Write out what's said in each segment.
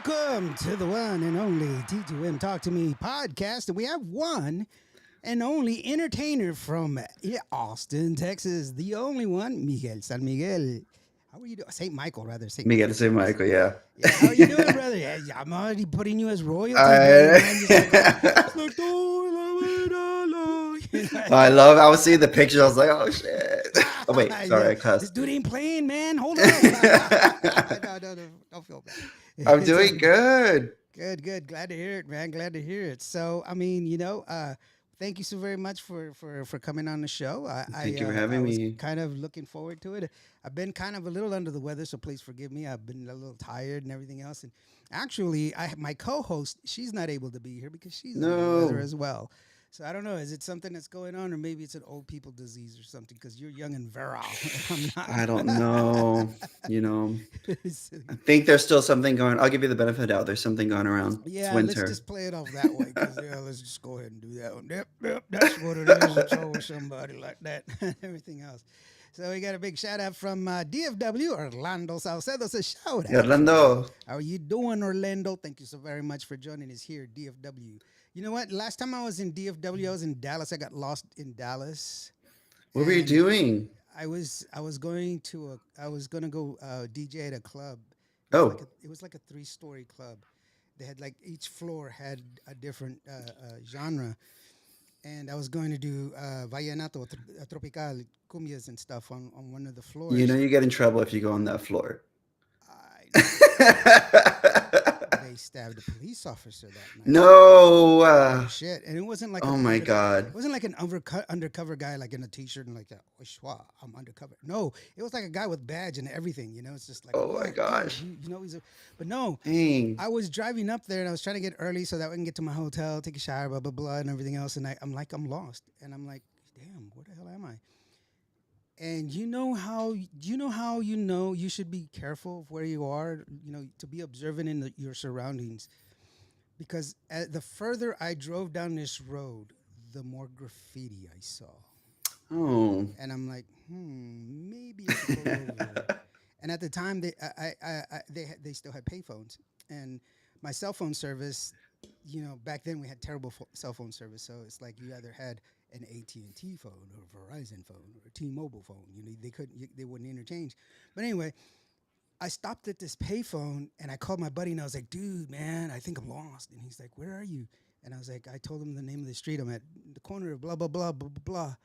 welcome to the one and only T2M Talk to Me podcast. And we have one and only entertainer from Austin, Texas. The only one, Miguel San Miguel. How are you doing? St. Michael, rather. St. Miguel Michael. St. Sorry. Michael, yeah. Yeah, how are you doing, brother? Yeah, I'm already putting you as royalty, brother, I man. Just like, it's like, oh, I love. I was seeing the pictures. I was like, oh shit. Oh wait, sorry, yeah, I this cussed. dude ain't playing, man. Hold up. No, don't feel bad. I'm It's all doing good. good. Good, good. Glad to hear it, man. Glad to hear it. So, thank you so very much for coming on the show. Thank you for I having was me. kind of looking forward to it. I've been kind of a little under the weather, so please forgive me. I've been a little tired and everything else. And actually, I my co-host, she's not able to be here because she's under the weather No, as well. So I don't know. Is it something that's going on, or maybe it's an old people disease or something? Because you're young and virile. I'm I not. don't know. You know, I think there's still something going. I'll give you the benefit of the doubt. There's something going around. It's Yeah, let's winter. just play it off that way because let's just go ahead and do that one. Yep, that's what it is. It's always somebody like that and everything else. So we got a big shout out from DFW, Orlando Salcedo. Says shout out from you. Orlando. How are you doing, Orlando? Thank you so very much for joining us here, DFW. You know what? Last time I was in DFW, I was in Dallas. I got lost in Dallas, What were you and doing? I was gonna go DJ at a club. Oh, It was like a three-story club. They had like each floor had a different genre, and I was going to do vallenato, tropical, cumbias and stuff on one of the you know floors. you get in trouble if you go on that floor. I know. They stabbed a police officer that night. No. Oh shit! And it wasn't like Oh my god. it wasn't like an undercover guy like in a t-shirt and like that. Oh, schwa, I'm undercover. No, it was like a guy with badge and everything. You know, it's just like Oh my what, dude? gosh. You know he's a. But no, Dang. I was driving up there and I was trying to get early so that I can get to my hotel, take a shower, blah blah blah, and everything else. And I'm like, I'm lost, and I'm like, damn, where the hell am I? And you know you should be careful of where you are. You know, to be observant in your surroundings because the further I drove down this road, the more graffiti I saw, Oh. and I'm like, maybe I should pull over. And at the time, they still had payphones, and my cell phone service. You know, back then we had terrible cell phone service, so it's like you either had an AT&T phone or a Verizon phone or a T-Mobile phone. You know, they wouldn't interchange. But anyway, I stopped at this payphone and I called my buddy and I was like, dude, man, I think I'm lost. And he's like, where are you? And I was like, I told him the name of the street. I'm at the corner of blah, blah, blah, blah, blah, blah.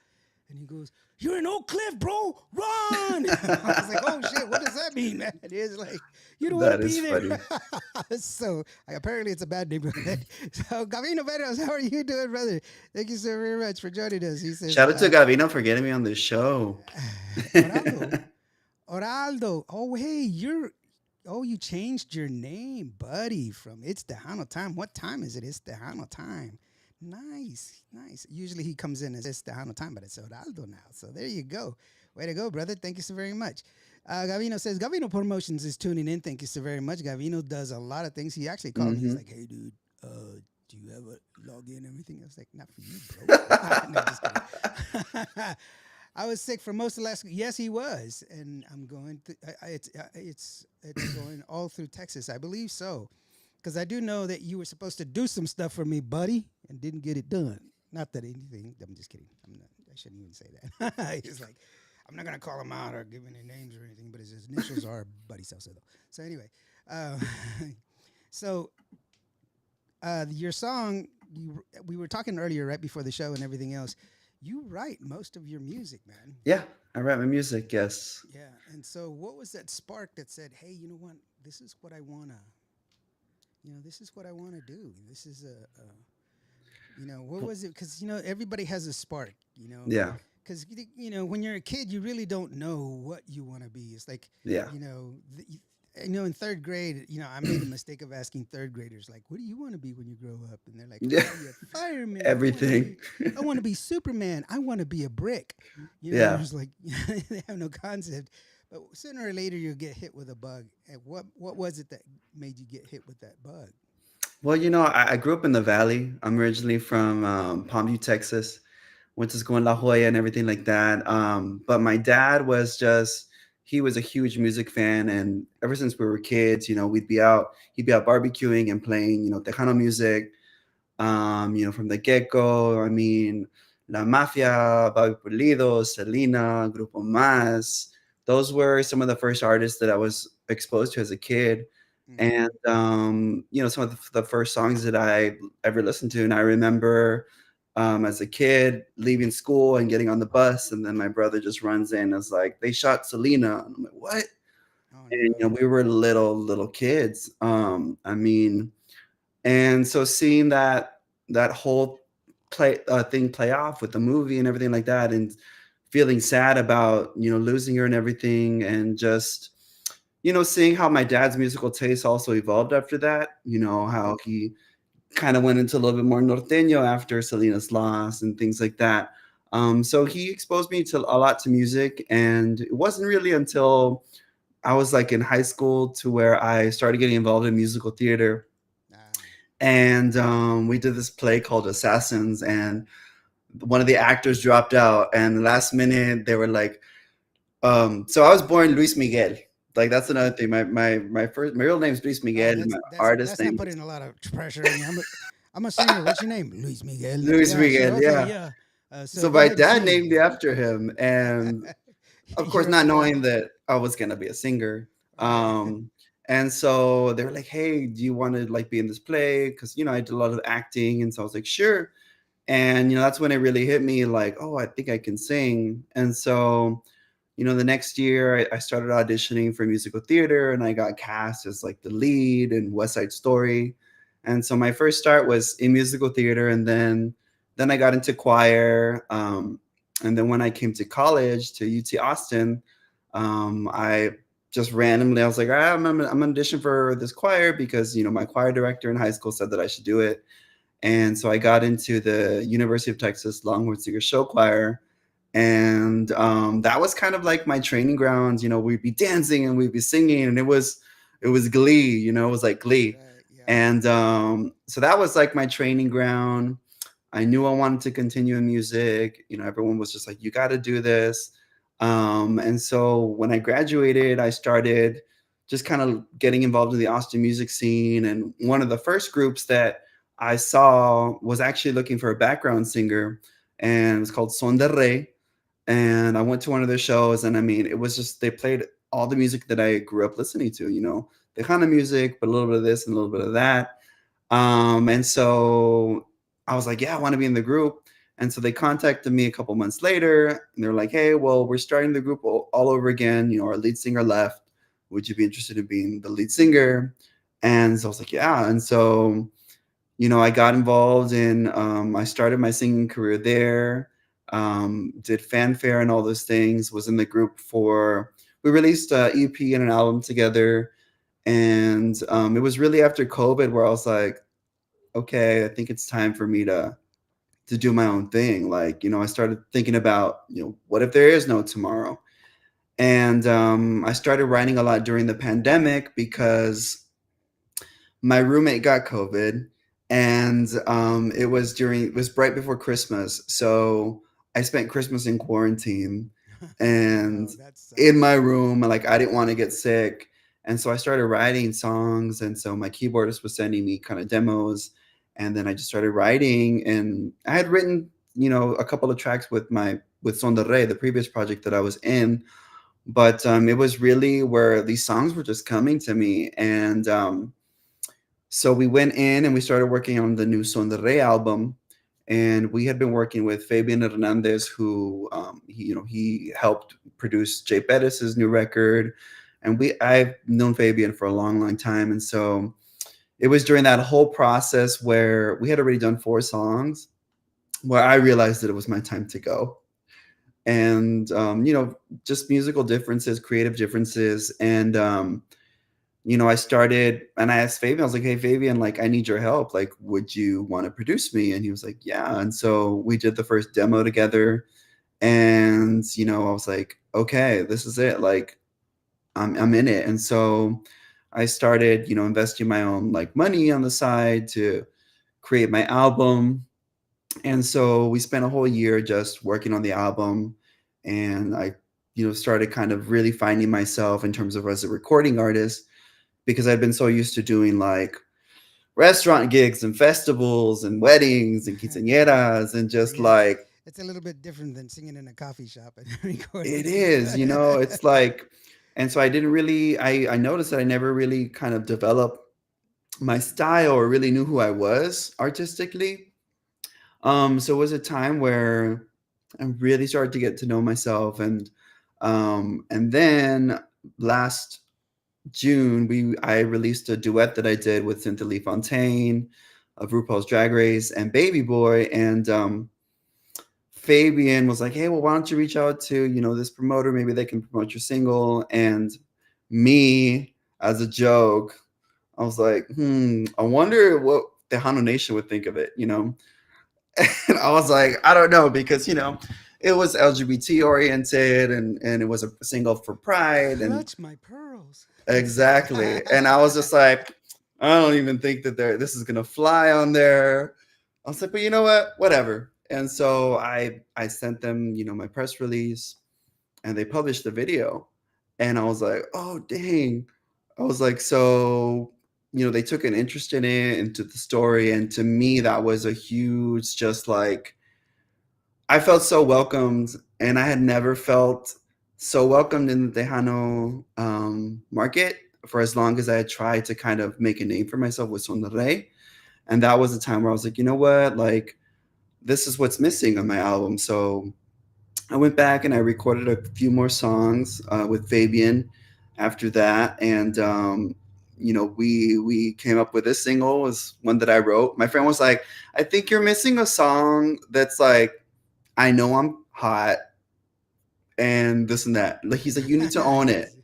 And he goes, you're in Oak Cliff, bro. Run. I was like, oh, shit. What does that mean, man? It's like, you don't want to That be is there. funny. So apparently it's a bad neighborhood. So Gavino Veros, how are you doing, brother? Thank you so very much for joining us. He says, Shout out to Gavino for getting me on this show. Oraldo, Oraldo. Oh, hey, you changed your name, buddy, from It's Tejano Time. What time is it? It's Tejano Time. Nice, nice. Usually he comes in as It's Tejano Time, but it's Oraldo now. So there you go. Way to go, brother. Thank you so very much. Gavino says, Gavino Promotions is tuning in. Thank you so very much. Gavino does a lot of things. He actually called me. He's Hmm. like, hey, dude, do you have a login and everything? I was like, not for you, bro. No, just kidding. I was sick for most of last week. Yes, he was, and I'm going. It's going all through Texas, I believe so, because I do know that you were supposed to do some stuff for me, buddy, and didn't get it done. Not that anything. I'm just kidding. I'm not. I shouldn't even say that. He's like, I'm not gonna call him out or give any names or anything, but his initials are Buddy Salcedo. So anyway, uh, so your song, we were talking earlier, right before the show and everything else. You write most of your music, man. Yeah, I write my music. Yes. Yeah. And so, what was that spark that said, "Hey, you know what? This is what I wanna. This is what I wanna do. This is what was it? Because everybody has a spark. Yeah. Because when you're a kid, you really don't know what you want to be. It's like Yeah. in third grade, I made the mistake of asking third graders, like, what do you want to be when you grow up? And they're like, I Yeah. want to be a fireman. Everything. I want to be Superman. I want to be a brick. Yeah. It's like they have no concept. But sooner or later, you'll get hit with a bug. And what was it that made you get hit with that bug? Well, I grew up in the Valley. I'm originally from Palmview, Texas. Went to school in La Jolla and everything like that. But my dad was just he was a huge music fan, and ever since we were kids, we'd be out, he'd be out barbecuing and playing, Tejano music, from the get go. I mean, La Mafia, Bobby Pulido, Selena, Grupo Más. Those were some of the first artists that I was exposed to as a kid. Mm-hmm. And, some of the first songs that I ever listened to. And I remember as a kid leaving school and getting on the bus. And then my brother just runs in and is like, they shot Selena. And I'm like, what? Oh And, no. we were little kids. I mean, and so seeing that whole thing play off with the movie and everything like that, and feeling sad about losing her and everything, and just seeing how my dad's musical taste also evolved after that. Mm-hmm. How he kind of went into a little bit more norteño after Selena's loss and things like that. So he exposed me to a lot to music, and it wasn't really until I was like in high school to where I started getting involved in musical theater. Ah. And we did this play called Assassins, and one of the actors dropped out, and the last minute they were like, so I was born Luis Miguel. Like, that's another thing. My real name is Luis Oh, Miguel, and that's my that's artist that's not name is putting a lot of pressure on you. I'm a singer. What's your name? Luis Miguel. Luis Yeah, sure. Miguel. Okay, Yeah. yeah. So So go my ahead and dad sing. named me after him, and of course, You're not okay. knowing that I was gonna be a singer. Right. And so they were like, "Hey, do you want to like be in this play?" Because I did a lot of acting, and so I was like, "Sure." And that's when it really hit me, like, oh, I think I can sing. And so the next year I started auditioning for musical theater, and I got cast as like the lead in West Side Story. And so my first start was in musical theater, and then I got into choir. And then when I came to college to UT Austin, I just randomly, I was like, I'm gonna audition for this choir because my choir director in high school said that I should do it. And so I got into the University of Texas Longhorn Singers Show Choir. And that was kind of like my training grounds. We'd be dancing and we'd be singing, and it was glee. It was like glee. Right. Yeah. And so that was like my training ground. I knew I wanted to continue in music. Everyone was just like, you got to do this. And so when I graduated, I started just kind of getting involved in the Austin music scene. And one of the first groups that I saw was actually looking for a background singer, and it was called Son de Rey. And I went to one of their shows, and I mean, it was just, they played all the music that I grew up listening to, the kind of music, but a little bit of this and a little bit of that. And so I was like, yeah, I want to be in the group. And so they contacted me a couple months later, and they're like, hey, well, we're starting the group all over again. Our lead singer left. Would you be interested in being the lead singer? And so I was like, yeah. And so I got involved in, I started my singing career there, did fanfare and all those things, was in the group we released an EP and an album together. And it was really after COVID where I was like, okay, I think it's time for me to do my own thing. Like, I started thinking about, what if there is no tomorrow? And I started writing a lot during the pandemic because my roommate got COVID, and it was right before Christmas. So I spent Christmas in quarantine Oh and no, that in sucks. my room. Like, I didn't want to get sick. And so I started writing songs. And so my keyboardist was sending me kind of demos. And then I just started writing. And I had written, a couple of tracks with Son de Rey, the previous project that I was in. But it was really where these songs were just coming to me. And so we went in and we started working on the new Son de Rey album, and we had been working with Fabian Hernandez, who he helped produce Jay Pettis's new record, and I've known Fabian for a long, long time, and so it was during that whole process where we had already done 4 songs, where I realized that it was my time to go, and just musical differences, creative differences, and I started and I asked Fabian, I was like, hey, Fabian, like, I need your help. Like, would you want to produce me? And he was like, yeah. And so we did the first demo together. And, I was like, okay, this is it. Like, I'm in it. And so I started, investing my own like money on the side to create my album. And so we spent a whole year just working on the album. And I started kind of really finding myself in terms of as a recording artist because I'd been so used to doing like restaurant gigs and festivals and weddings and quinceañeras and just Yeah, like it's a little bit different than singing in a coffee shop and it recording. is, it's like, and so I didn't really, I noticed that I never really kind of developed my style or really knew who I was artistically. So it was a time where I really started to get to know myself, and then last June I released a duet that I did with Cynthia Fontaine of RuPaul's Drag Race and Baby Boy, and Fabian was like, "Hey, well, why don't you reach out to this promoter? Maybe they can promote your single." And me, as a joke, I was like, I wonder what the Hano Nation would think of it. And I was like, I don't know, because it was LGBT oriented, and it was a single for Pride, and Clutch my pearls. exactly. And I was just like, I don't even think that this is gonna fly on there. I was like, but you know what? Whatever. And so I sent them, my press release, and they published the video. And I was like, oh dang. I was like, so, they took an interest in it, into the story. And to me, that was a huge, just like, I felt so welcomed, and I had never felt so welcomed in the Tejano market for as long as I had tried to kind of make a name for myself with Sonre. And that was a time where I was like, you know what? Like, this is what's missing on my album. So I went back and I recorded a few more songs with Fabian after that. And, we came up with this single, was one that I wrote. My friend was like, I think you're missing a song that's like, I know I'm hot and this and that. Like, he's like, you need to own it. You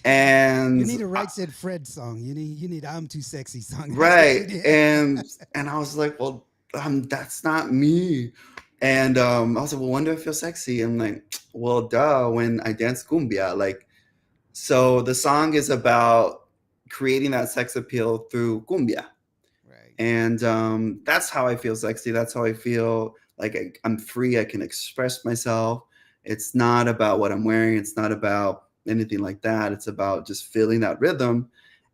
And need a Right Said Fred song. You need I'm Too Sexy song. That's what right. you need. And I was like, well, that's not me. And I was like, well, when do I feel sexy? I'm like, well, duh, when I dance cumbia. Like, so the song is about creating that sex appeal through cumbia. Right. And that's how I feel sexy. That's how I feel like I'm free. I can express myself. It's not about what I'm wearing. It's not about anything like that. It's about just feeling that rhythm.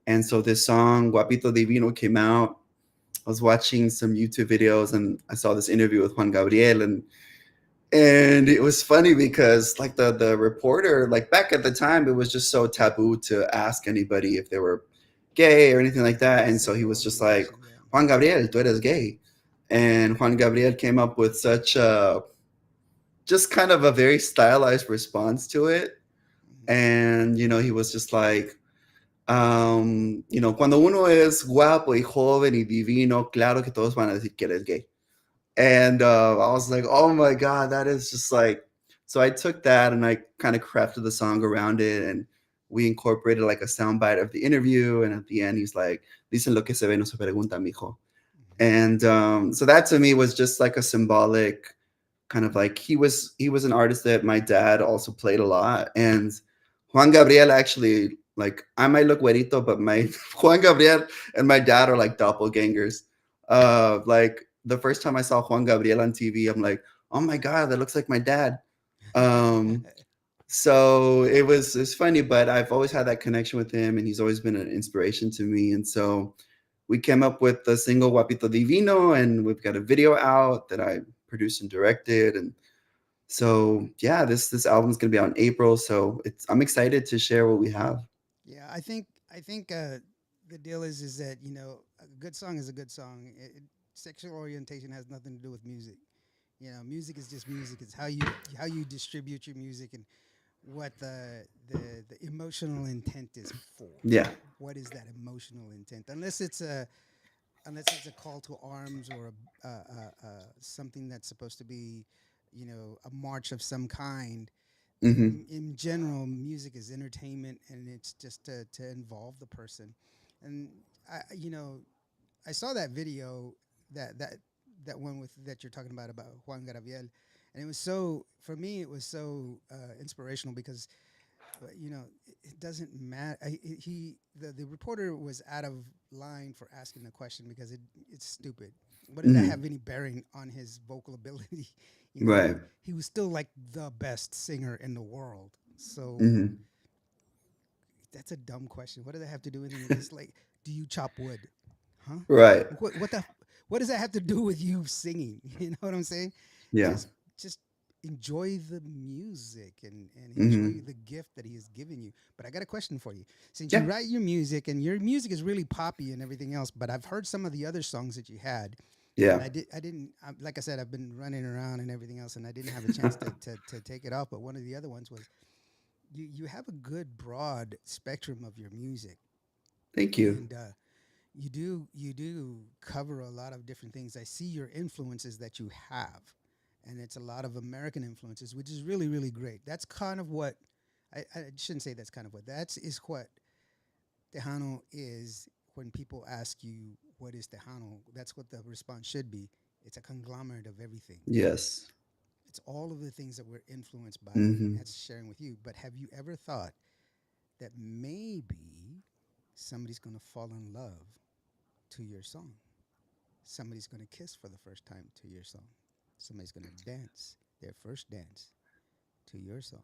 And so this song Guapito Divino came out. I was watching some YouTube videos and I saw this interview with Juan Gabriel, and it was funny because like the reporter, like back at the time, it was just so taboo to ask anybody if they were gay or anything like that. And so he Sexual was just like, orientation. Yeah. Juan Gabriel, tú eres gay. And Juan Gabriel came up with such a just kind of a very stylized response to it. Hmm. And he was just like, cuando uno es guapo y joven y divino, claro que todos van a decir que eres gay. And I was like, oh my god, that is just like. So I took that and I kind of crafted the song around it, and we incorporated like a soundbite of the interview. And at the end, he's like, "Dicen lo que se ve, no se pregunta, mijo." Hmm. And so that to me was just like a symbolic kind of like he was an artist that my dad also played a lot. And Juan Gabriel actually, like, I might look güerito, but my Juan Gabriel and my dad are like doppelgangers. Like the first time I saw Juan Gabriel on TV, I'm like, oh my god, that looks like my dad. Um, so it's funny, but I've always had that connection with him, and he's always been an inspiration to me. And so we came up with the single Guapito Divino, and we've got a video out that I produced and directed. And so yeah, this album's gonna be out in April. So I'm excited to share what we have. Yeah, I think the deal is that a good song is a good song. Sexual orientation has nothing to do with music. Music is just music. It's how you distribute your music and what the emotional intent is for. Yeah. What is that emotional intent? Unless it's a call to arms or something that's supposed to be, a march of some kind. Hmm. In general, music is entertainment, and it's just to involve the person. And I saw that video that that that one with that you're talking about Juan Gabriel, and it was so for me it was so inspirational because it doesn't matter. The reporter was out of line for asking the question because it's stupid. What did that Hmm. have any bearing on his vocal ability? Right. He was still like the best singer in the world. So Mhm. that's a dumb question. What does that have to do with anything? It's like, do you chop wood? Huh? Right. What does that have to do with you singing? You know what I'm saying? Yeah. Just enjoy the music and enjoy Mhm. the gift that he has given you. But I got a question for you. Since you Yeah. write your music and your music is really poppy and everything else, but I've heard some of the other songs that you had, and Yeah. I didn't like I said, I've been running around and everything else, and I didn't have a chance to take it off. But one of the other ones was you have a good broad spectrum of your music, Thank you. and you do cover a lot of different things. I see your influences that you have, and it's a lot of American influences, which is really really great. That's kind of what I shouldn't say. That's kind of what that's is what Tejano is. When people ask you what is Tejano, that's what the response should be. It's a conglomerate of everything. Yes. It's all of the things that we're influenced by, and Mhm. that's sharing with you. But have you ever thought that maybe somebody's going to fall in love to your song? Somebody's going to kiss for the first time to your song. Somebody's going to dance their first dance to your song.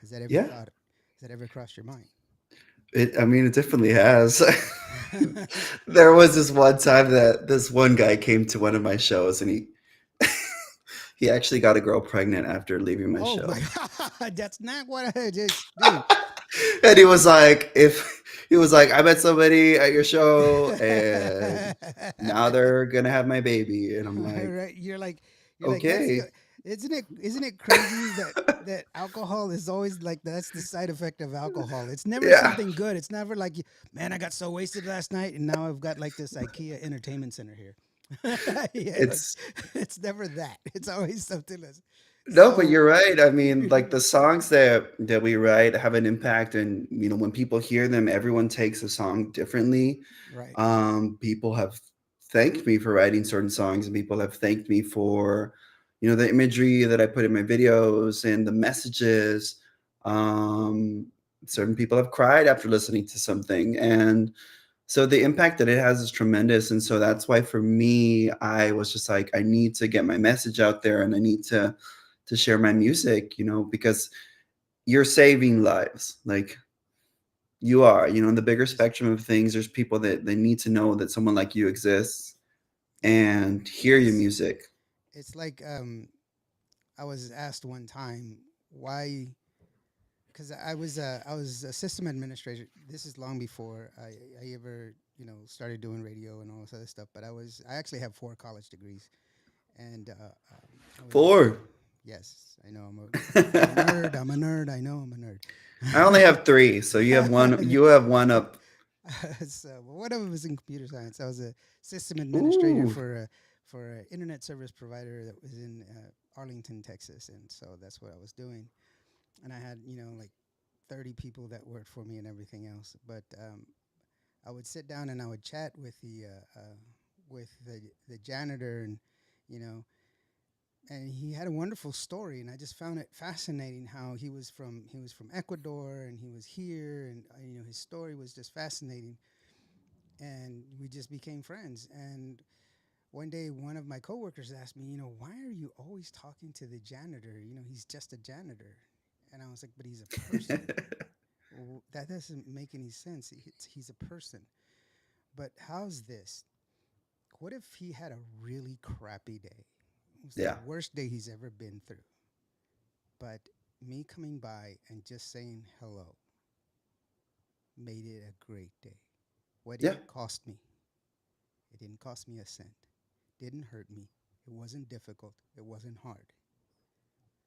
Has that ever Yeah. thought? Has that ever crossed your mind? I mean, it definitely has. There was this one time that this one guy came to one of my shows, and he actually got a girl pregnant after leaving my Oh my show. God, that's not what I just, dude. And he was like, if he was like, I met somebody at your show and now they're gonna have my baby. And I'm like, Right? You're like that's the. okay. Isn't it crazy that alcohol is always like that's the side effect of alcohol. It's never Yeah. something good. It's never like, man, I got so wasted last night and now I've got like this IKEA entertainment center here. Yeah, It's it's never that. It's always something else. no, but So you're right. I mean, like the songs that we write have an impact, and when people hear them, everyone takes a song differently. right. People have thanked me for writing certain songs, and people have thanked me for, the imagery that I put in my videos and the messages. Um, Certain people have cried after listening to something, and so the impact that it has is tremendous. And so that's why for me, I was just like, I need to get my message out there, and I need to share my music, because you're saving lives. Like you are, in the bigger It's spectrum of things, there's people that they need to know that someone like you exists yeah. and hear your It's music. it's like I was asked one time why, because I was a system administrator. This is long before I ever started doing radio and all this other stuff. But I actually have 4 college degrees, and I was a 4. yes, I know I'm a nerd. I'm a nerd. I know I'm I only a have 3, so you have one nerd. up. So one of them was in computer science. I was a system administrator Ooh, for an internet service provider that was in Arlington, Texas, and so that's what I was doing. And I had like 30 people that worked for me and everything else. But I would sit down and I would chat with the janitor, and you know, and he had a wonderful story, and I just found it fascinating how he was from Ecuador and he was here, and his story was just fascinating, and we just became friends. And one day, one of my coworkers asked me, why are you always talking to the janitor? He's just a janitor. And I was like, but he's a person. Well, that doesn't make any sense. He's a person. But how's this? What if he had a really crappy day? It was the yeah, worst day he's ever been through. But me coming by and just saying hello made it a great day. What did yeah, it cost me? It didn't cost me a cent. Didn't hurt me. It wasn't difficult. It wasn't hard.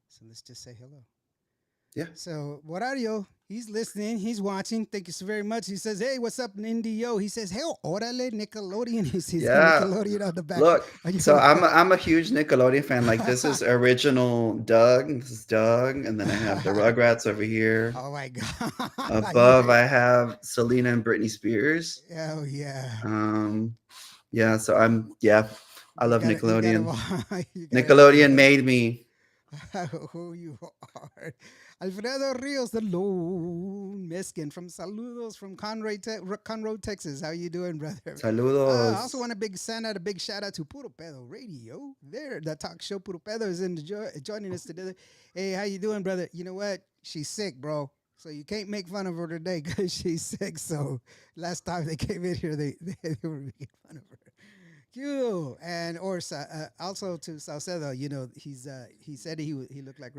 So let's just say hello. yeah. So, Borario, he's listening, he's watching. Thank you so very much. He says, "Hey, what's up, Indio?" He says, "Hey, orale, Nickelodeon." He sees the Yeah. Nickelodeon on the back. Look, Are so you? I'm a huge Nickelodeon fan. Like this is original Doug. This is Doug, and then I have the Rugrats over here. Oh my God! Above, I have Selena and Britney Spears. Oh yeah. Um, yeah, so yeah, I You love gotta, you gotta, Nickelodeon. you gotta Nickelodeon admit made me. who you are. Alfredo Rios, the lone Miskin from Saludos from Conroe, Texas. How you doing, brother? I also Saludos. want a big shout out to Puro Pedo Radio. There, the talk show Puro Pedo is joining us today. Hey, how you doing, brother? You know what? she's sick, bro. So you can't make fun of her today because she's sick. So last time they came in here, they were making fun of her. You and also to Salcedo, he said he looked like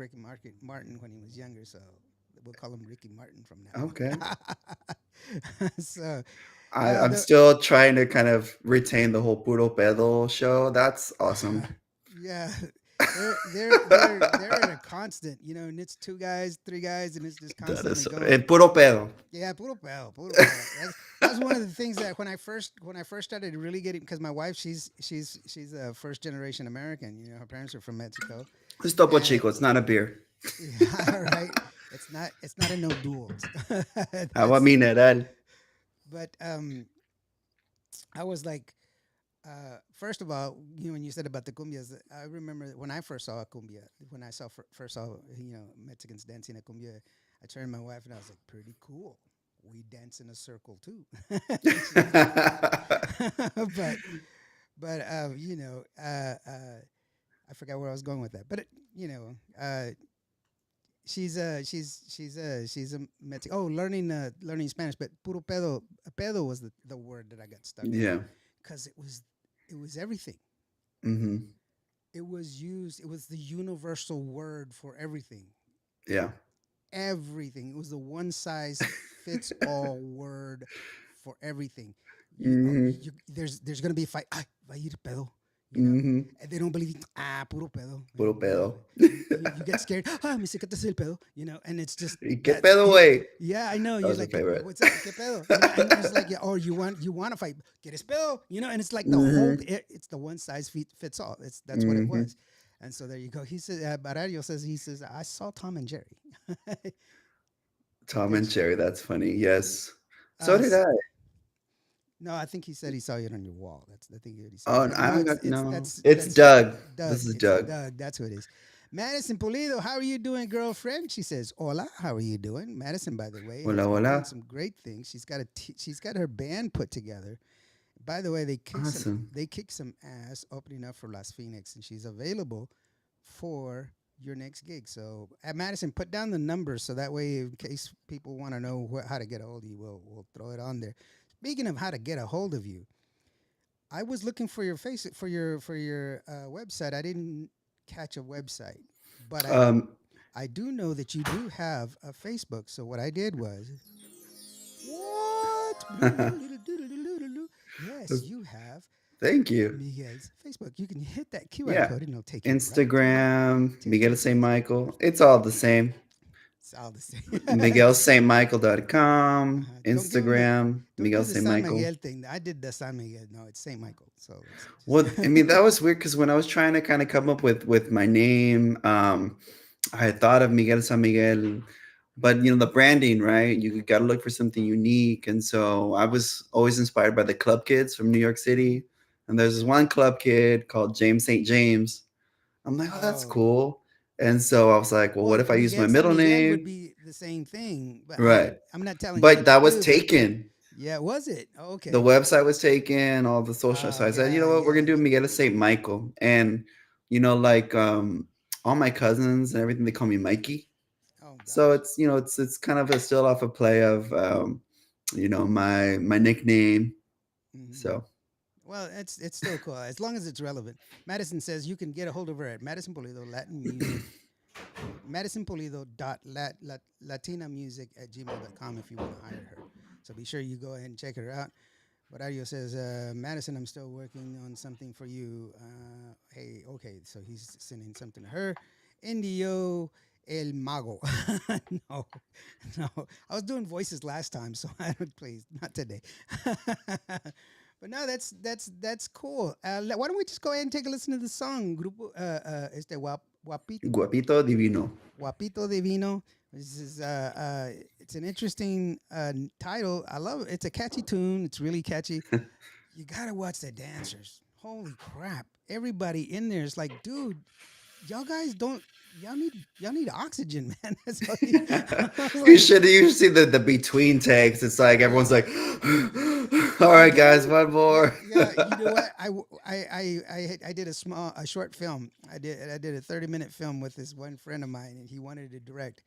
Martin when he was younger, so we'll call him Ricky Martin from Okay. now on. So I'm the still trying to kind of retain the whole Puro Pedo show. That's awesome. yeah, they're in a constant, and it's two guys, three guys, and it's just That constantly is going. Puro Pedo. Yeah, puro pedo. That's one of the things that when I first started really getting, because my wife, she's a first generation American. Her parents are from Mexico, It's Topo and Chico. It's not a beer. yeah, right. It's not a no duels. Agua That's mineral. but I was like, first of all, when you said about the cumbias, I remember when I first saw a cumbia, when I first saw Mexicans dancing a cumbia, I turned to my wife and I was like, pretty cool. We dance in a circle too. And she's like, but I forgot where I was going with that. But she's a Mexican. Oh, learning Spanish, but puro pedo was the word that I got stuck on Yeah. because it was everything. Hmm. It was the universsal word for everything. Yeah. Everything. It was the one size fits all word for everything. Hmm. There's gonna be a fight. Ay, va a ir pedo. Hmm. And they don't believe. Puro pedo. Puro pedo. You get scared. Me se el pedo. And it's just ¿Y qué that's pedo, you. güey? Yeah, I know. That You're was my like, favorite. what's up? ¿Qué pedo? And it's like, yeah, or you want to fight? Get his pedo. And it's like the whole. Hmm. It's the one size fits all. That's what it Hmm. was. And so there you go. He says, Barario says, I saw Tom and Jerry. Tom and Thanks. Jerry. That's funny. Yes. So Uh, did I. no, I think he said he saw it on your wall. That's I think he said Oh, it. I No, don't it's got it's no. that's It's that's Doug. Doug. This is It's Doug. Doug. That's who it is. Madison Pulido, how are you doing, girlfriend? She says, "Hola, how are you doing?" Madison, by the way, Hola, has been doing hola. some great things. She's got her band put together. By the way, Awesome. they kick some ass opening up for Las Phoenix, and she's available for your next gig. So, at Madison, put down the numbers so that way, in case people want to know how to get a hold of you, we'll throw it on there. Speaking of how to get a hold of you, I was looking for your website. I didn't catch a website, but Um, I do know that you do have a Facebook. So what I did was what? Yes, you have Thank you. Miguel's Facebook. You can hit that QR Yeah. code and it'll take you right to his Instagram, to Miguel his St. Facebook. Michael. It's all the same. It's all the same. MiguelStMichael.com. Don't give him the Instagram, don't do Miguel the St. San Michael. Miguel thing. I did the San Miguel. No, it's Saint Michael. So it's just Well, I mean, that was weird because when I was trying to kind of come up with my name, I had thought of Miguel San Miguel, but the branding, right? You got to look for something unique, and so I was always inspired by the club kids from New York Mhm. City. And there's this one club kid called James St. James. I'm like, oh, that's Oh, cool. And so I was like, well, what well, if I use my Miguel San middle Miguel would name? be the same thing, but Right. I'm not telling you But what to that was do. But taken. yeah, was it? Oh, The okay. website was taken, all the social. So I said, you Yeah, know what, we're yeah. gonna do Miguel St. Michael. And like all my cousins and everything, they call me Mikey. Oh So gosh. it's kind of a still off a play of my nickname. Hmm. So Well, it's still cool as long as it's relevant. Madison says you can get a hold of her at Madison Polido Latin Music, Madison Polido dot Latina Music at gmail.com if you want to hire her. So be sure you go ahead and check her out. But Ario says, Madison, I'm still working on something for you. Hey, okay, so he's sending something to her. Indio El Mago. No, no. I was doing voices last time, so I don't please not today. But no, that's cool. Why don't we just go ahead and take a listen to the song, Grupo Guapito guapito divino. Guapito Divino. This is it's an interesting title. I love it. It's a catchy tune. It's really catchy. You gotta watch the dancers. Holy crap! Everybody in there is like, dude, y'all guys don't. Y'all need oxygen, man. That's all I was You like, should you see the between takes. It's like everyone's like, all you right, guys, do. one Yeah, more. yeah. You know what? I did a short film. I did a 30-minute film with this one friend of mine, and he wanted to direct.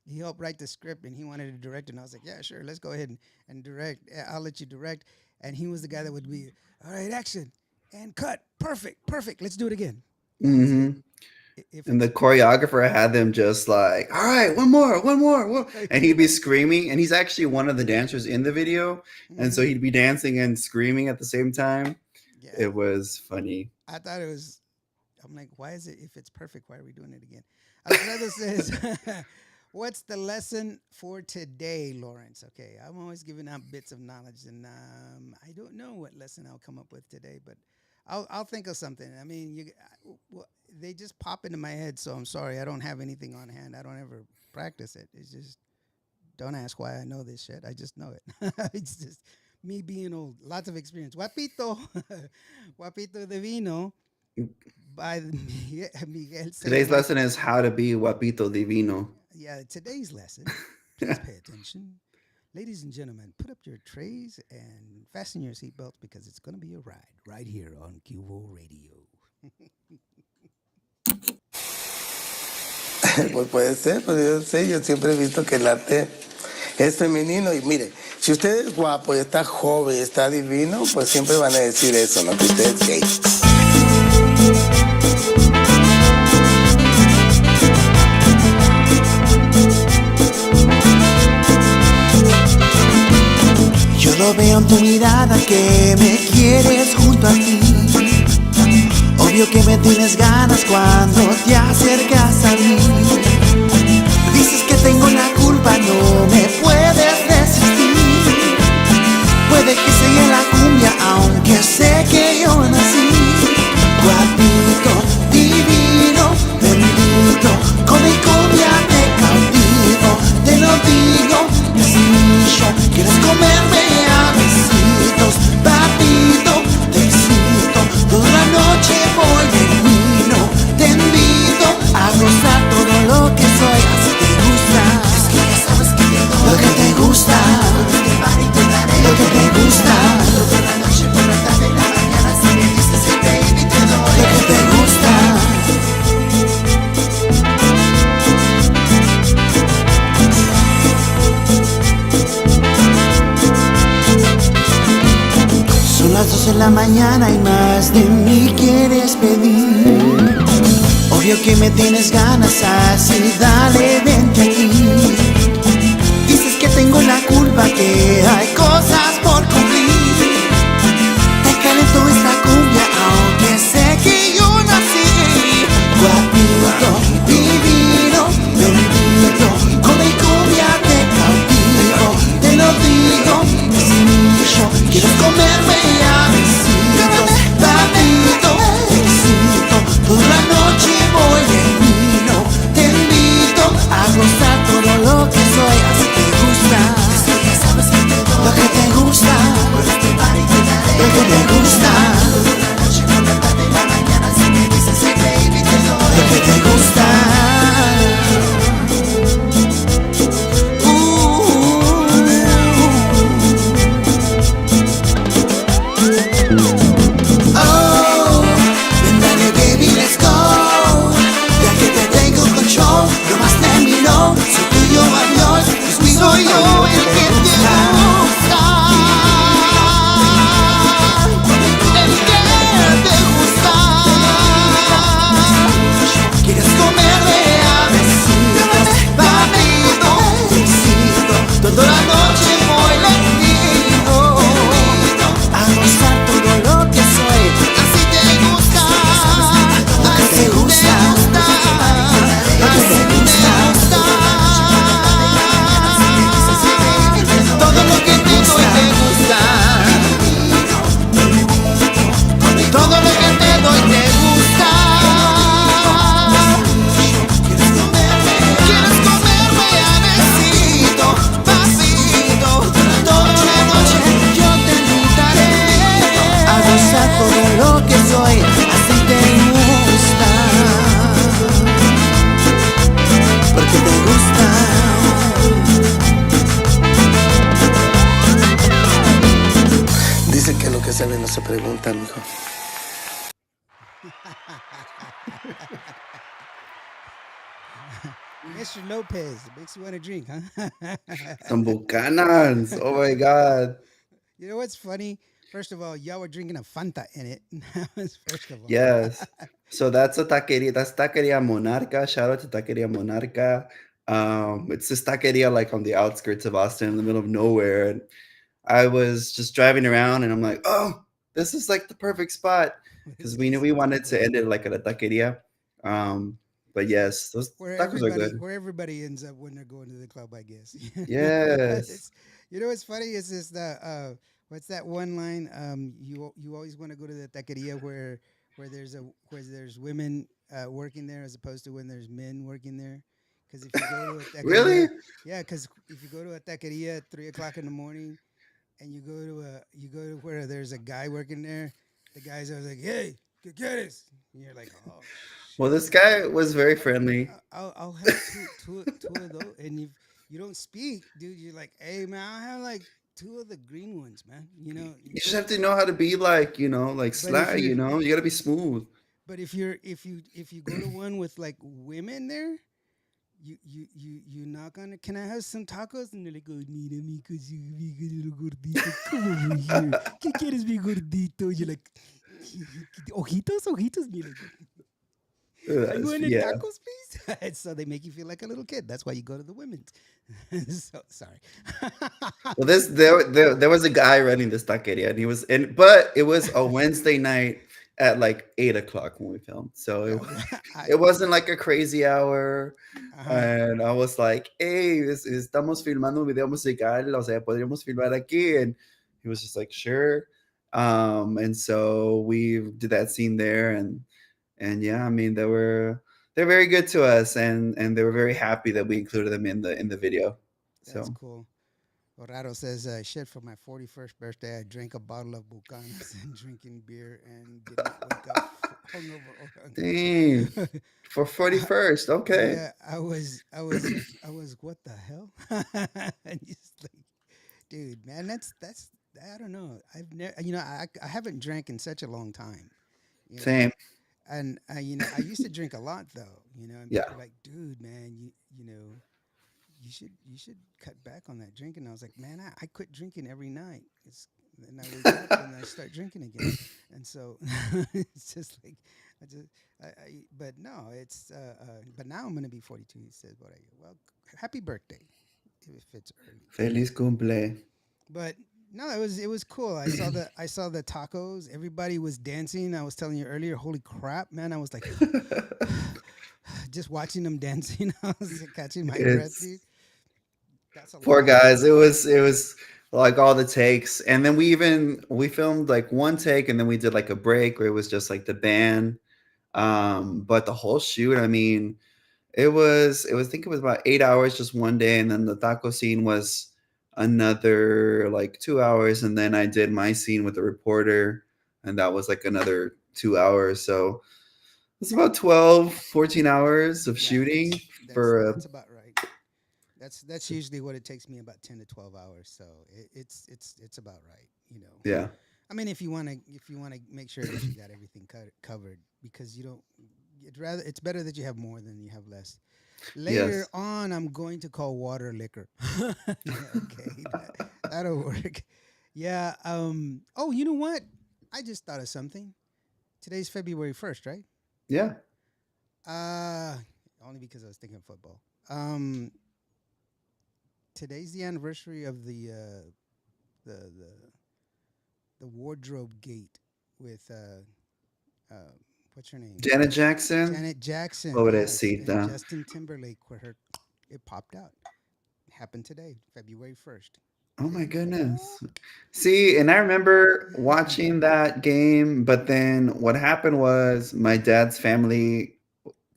he helped write the script and he wanted to direct it. And I was like, yeah, sure, let's go ahead and direct. I'll let you direct. And he was the guy that would be, all right, action and cut. Perfect, perfect. Let's do it again. And that's it. Hmm. If And the it's choreographer had them just like, all right, one more, one more, one. And he'd be right. screaming. And he's actually one of the dancers in the video. And so Hmm. he'd be dancing and screaming at the same time. Yeah, It was funny. I thought it was. I'm like, why is it? If it's perfect, why are we doing it again? Alfredo says, "What's the lesson for today, Lawrence?" Okay, I'm always giving out bits of knowledge, and I don't know what lesson I'll come up with today, but I'll think of something. I mean, well, they just pop into my head, so I'm sorry, I don't have anything on hand. I don't ever practice it. It's just don't ask why I know this shit. I just know it. It's just me being old. Lots of experience. Guapito, Guapito de Vino by Miguel St. Today's lesson is how to be Guapito Divino. Yeah, today's lesson. Please pay attention. Ladies and gentlemen, put up your trays and fasten your seatbelts because it's going to be a ride right here on Cubo Radio. Pues puede ser, pues yo sé, yo siempre he visto que el arte es femenino y mire, si usted es guapo y está joven y está divino, pues siempre van a decir eso, ¿no? Que usted es gay. Yo lo veo en tu mirada que me quieres junto a ti. Obvio que me tienes ganas cuando te acercas a mí. Dices que tengo la culpa, no me puedes resistir. Puede que sea la cumbia, aunque sé que yo nací. Guapito, divino, bendito, con mi cumbia te cautivo. Te lo digo, sencillo, quieres comerme a besitos. Papito, te excito, toda la noche voy de vino. Te invito a gozar todo lo que soy, así te gusta. Es que ya sabes que te doy lo que te gusta, lo que te gusta. Toda la noche, por la tarde, en la mañana, si me dices hey baby te doy lo que te gusta. Son las 2 de la mañana y más de mí quieres pedir. Obvio que me tienes ganas, así dale, vente aquí. Dices que tengo la culpa, que hay cosas por cumplir. Te calentó esta cumbia, aunque sé que yo nací. Guapito, divino, bendito, con mi cumbia te cautivo. Te lo digo, sencillo, quieres comerme a besitos. Papito, te excito, toda la noche voy en vino. Te invito a gozar todo lo que soy, así te gusta. Es que ya sabes que te doy lo que te gusta, por este party te daré lo que te gusta. Toda la noche, por la tarde, en la mañana, si me dices hey baby te doy lo que te gusta. Oh, ven dale baby, let's go. Ya que te tengo control, no más terminó. Soy tuyo adiós, pues soy yo el que te gusta. El que te gusta. Quieres comerme a besitos, papito, te excito. Toda la noche voy lentido a gozar todo lo que soy. Así te gusta, así te gusta, así te gusta. Todo lo que te doy te gusta. Todo lo que te doy te gusta. Quieres comerme a besito, pasito. Toda la noche yo te invitaré a gozar todo lo que soy. Así te gusta, porque te gusta. Dice que lo que se ve no se pregunta, mijo. Mr. Lopez, it makes you want to drink, huh? Some bucanas. Oh my god. You know what's funny? First of all, y'all were drinking a Fanta in it. That was first of all. Yes. So that's a taqueria. That's Taqueria Monarca. Shout out to Taqueria Monarca. It's this taqueria like on the outskirts of Austin, in the middle of nowhere. And I was just driving around, and I'm like, oh, this is like the perfect spot Let's because we get knew we some wanted to tacos. end it like at a taqueria. But yes, those tacos are good. Where everybody ends up when they're going to the club, I guess. Yes. It's, you know what's funny is this the what's that one line? You always want to go to the taqueria where there's women working there as opposed to when there's men working there. Because if you go to a Really? taqueria, yeah, because if you go to a taqueria at 3 o'clock in the morning and you go to where there's a guy working there, the guy's always like, "Hey, ¿qué quieres?" And you're like, "Oh Well, shit, this man." guy was very I'll, friendly. I'll have two of those, and if you don't speak, dude, you're like, "Hey, man, I'll have like two of the green ones, man." You know, You just have to know how to be like, like but if sly, you're you got to be smooth. but if you go to one with like women there, you knock on it. Can I have some tacos? And they're like, oh, mira, mijo, si mi little gordito, come over here. ¿Qué quieres, mi gordito? You're like, ojitos, ojitos. And you're like, are you in Yeah. tacos, please? And so they make you feel like a little kid. That's why you go to the women's. So sorry. Well, there was a guy running this taqueria, and he was in, but it was a Wednesday night at like 8 o'clock when we filmed, so Yeah, I, it wasn't like a crazy hour. uh-huh. And I was like, "Hey, estamos filmando un video musical, o sea, podríamos filmar aquí." And he was just like, "Sure." And so we did that scene there, and yeah, I mean, they're very good to us, and they were very happy that we included them in the video. That's So cool. Orado says, shit, for my 41st birthday, I drank a bottle of Bucanas and drinking beer and did not wake up hungover or dang, hungry. for 41st, okay. Yeah, I was, what the hell? And just like, dude, man, that's, I don't know. I've never, I haven't drank in such a long time, you know, Same. and I used to drink a lot though, and Yeah. people are like, dude, man, you should cut back on that drinking. I was like, man, I quit drinking every night. And I wake up and I start drinking again, and so it's just like I just but no, but now I'm gonna be 42. He says, "What are you?" Well, happy birthday if it's early, Feliz cumple. but no, it was cool. I saw the tacos. Everybody was dancing. I was telling you earlier. Holy crap, man! I was like, just watching them dancing. I was catching my breath, It's dude. That's a poor lot. guys. It was like all the takes, and then we filmed like one take, and then we did like a break where it was just like the band. But the whole shoot, I mean, I think it was about 8 hours just one day, and then the taco scene was another like 2 hours, and then I did my scene with the reporter, and that was like another 2 hours. So it's about 12, 14 hours of Yeah, shooting for that's about right. That's usually what it takes me, about 10 to 12 hours. So it's about right. yeah. I mean, if you wanna make sure that you got everything covered, because you don't. It's better that you have more than you have less. Later Yes. on, I'm going to call water liquor. Okay, that'll work. Yeah. Oh, you know what? I just thought of something. Today's February 1st, right? Yeah. Uh Only because I was thinking football. Um, Today's the anniversary of the the the wardrobe gate with uh what's her name? Janet Jackson. Janet Jackson, yes, and Pobrecita. Justin Timberlake, where her it popped out. Happened today, February 1st. Oh my Oh. goodness. See, and I remember watching that game, but then what happened was my dad's family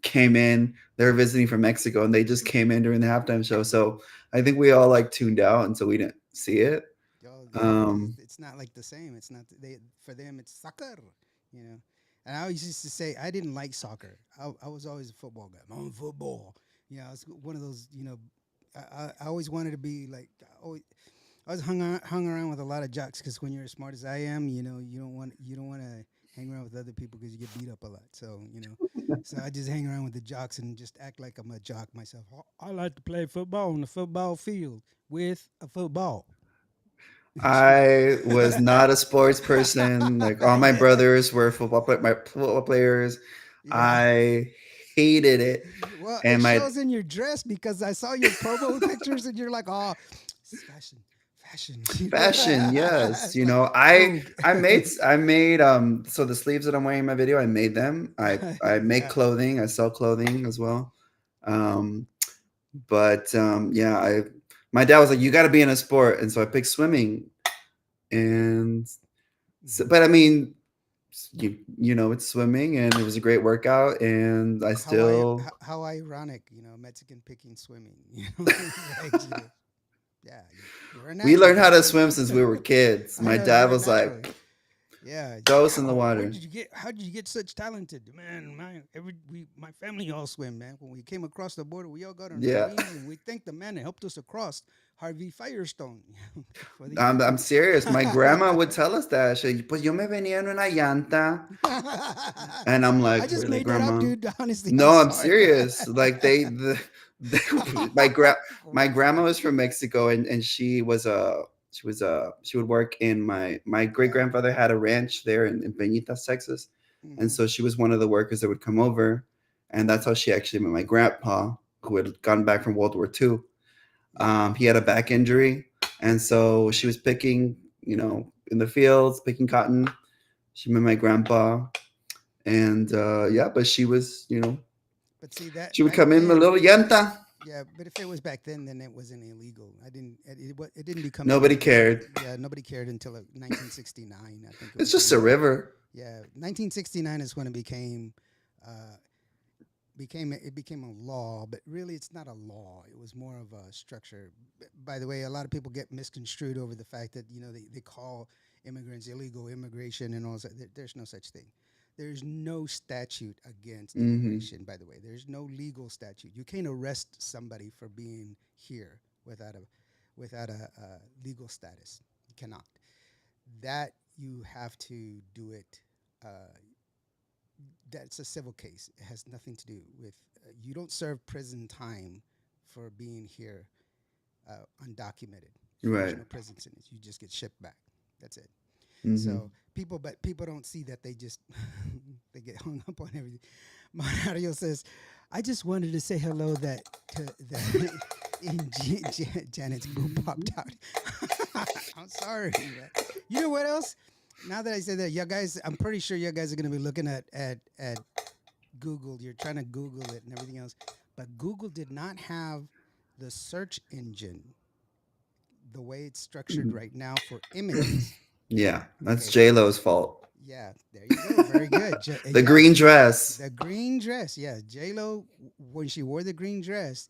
came in. They were visiting from Mexico, and they just came in during the halftime show. So I think we all like tuned out, and so we didn't see it. Oh yeah, because Um, it's not like the same. It's not they for them. It's soccer, you know. And I always used to say I didn't like soccer. I was always a football guy. I'm football. I was one of those. I always wanted to be like. I was hung around with a lot of jocks because when you're as smart as I am, you don't want to hang around with other people because you get beat up a lot. So so I just hang around with the jocks and just act like I'm a jock myself. I like to play football on the football field with a football. I was not a sports person. Like all my Yeah, brothers were my football players. yeah. I hated it. Well, it And my shows in your dress because I saw your promo pictures and you're like, oh, it's fashion, fashion. fashion, yes. It's like I Vogue. I made so the sleeves that I'm wearing in my video, I made them. I make Yeah. clothing, I sell clothing as well. Um but yeah, I my dad was like, you gotta be in a sport. And so I picked swimming. And so, Mhm. but I mean, it's swimming and it was a great workout and I still How ironic, Mexican picking swimming, like, yeah, you're a we natural, learned how bro. to swim since we were kids. I My know dad you're a was natural. like, Yeah. throw us in the Where water. did you get? How did you get such talented, man? My family all swim, man. When we came across the border, we all got on our Yeah. knees and we thanked the man that helped us across, Harvey Firestone. For the I'm serious. My grandma would tell us that. Pues yo me venía en una llanta. And I'm I like, just really, made that up, grandma? dude. Honestly, I'm No, I'm sorry. serious. Like my grandma was from Mexico and she would work in my great Yeah. grandfather had a ranch there in Peñitas, Texas. And Hmm. so she was one of the workers that would come over. And that's how she actually met my grandpa, who had gone back from World War II. Yeah. He had a back injury. And so she was picking, in the fields, picking cotton. She met my grandpa. And yeah, but she was, But see that she would back come in a then, little llanta. yeah. But if it was back then it wasn't illegal. I didn't. It didn't become Nobody illegal. cared. Yeah, nobody cared until 1969. I think it It's was just a illegal. river. Yeah, 1969 is when it uh, became a law. But really, it's not a law. It was more of a structure. By the way, a lot of people get misconstrued over the fact that they call immigrants illegal immigration and all that. There's no such thing. There's no statute against Hmm. immigration, by the way. There's no legal statute. You can't arrest somebody for being here without a legal status. You cannot. That you have to do it. Uh, that's a civil case. It has nothing to do with. You don't serve prison time for being here undocumented. There's Right. no prison sentence. You just get shipped back. That's it. Hmm. So but people don't see that they just they get hung up on everything. Mario says, "I just wanted to say hello that in Janet's boob popped out." I'm sorry. You know what else? Now that I say that, you guys, I'm pretty sure you guys are gonna be looking at Google. You're trying to Google it and everything else, but Google did not have the search engine the way it's structured right now for images. Yeah, that's Okay. J Lo's fault. Yeah, there you go. Very good. The Yeah, green dress. the green dress. Yeah, J Lo when she wore the green dress,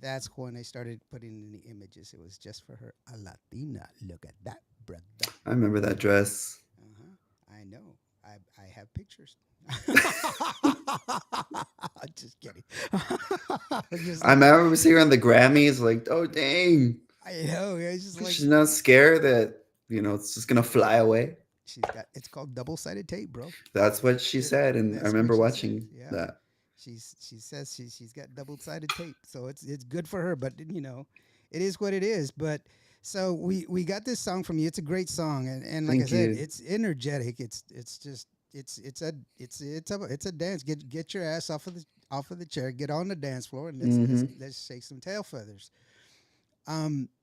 that's when they started putting in the images. It was just for her, a Latina. Look at that, brother. I remember that dress. I know. I have pictures. Just kidding. Just I like remember seeing her on the Grammys, like, oh dang. I know. It's just like She's not scared that, it's just gonna fly away. she's got. It's called double sided tape, bro. That's what she said, and I That's what remember she says. watching Yeah. that. She says she's got double sided tape, so it's good for her. But it is what it is. But so we got this song from you. It's a great song, and like I Thank said, you. it's energetic. It's just it's a dance. Get your ass off of the chair. Get on the dance floor, and let's shake some tail feathers.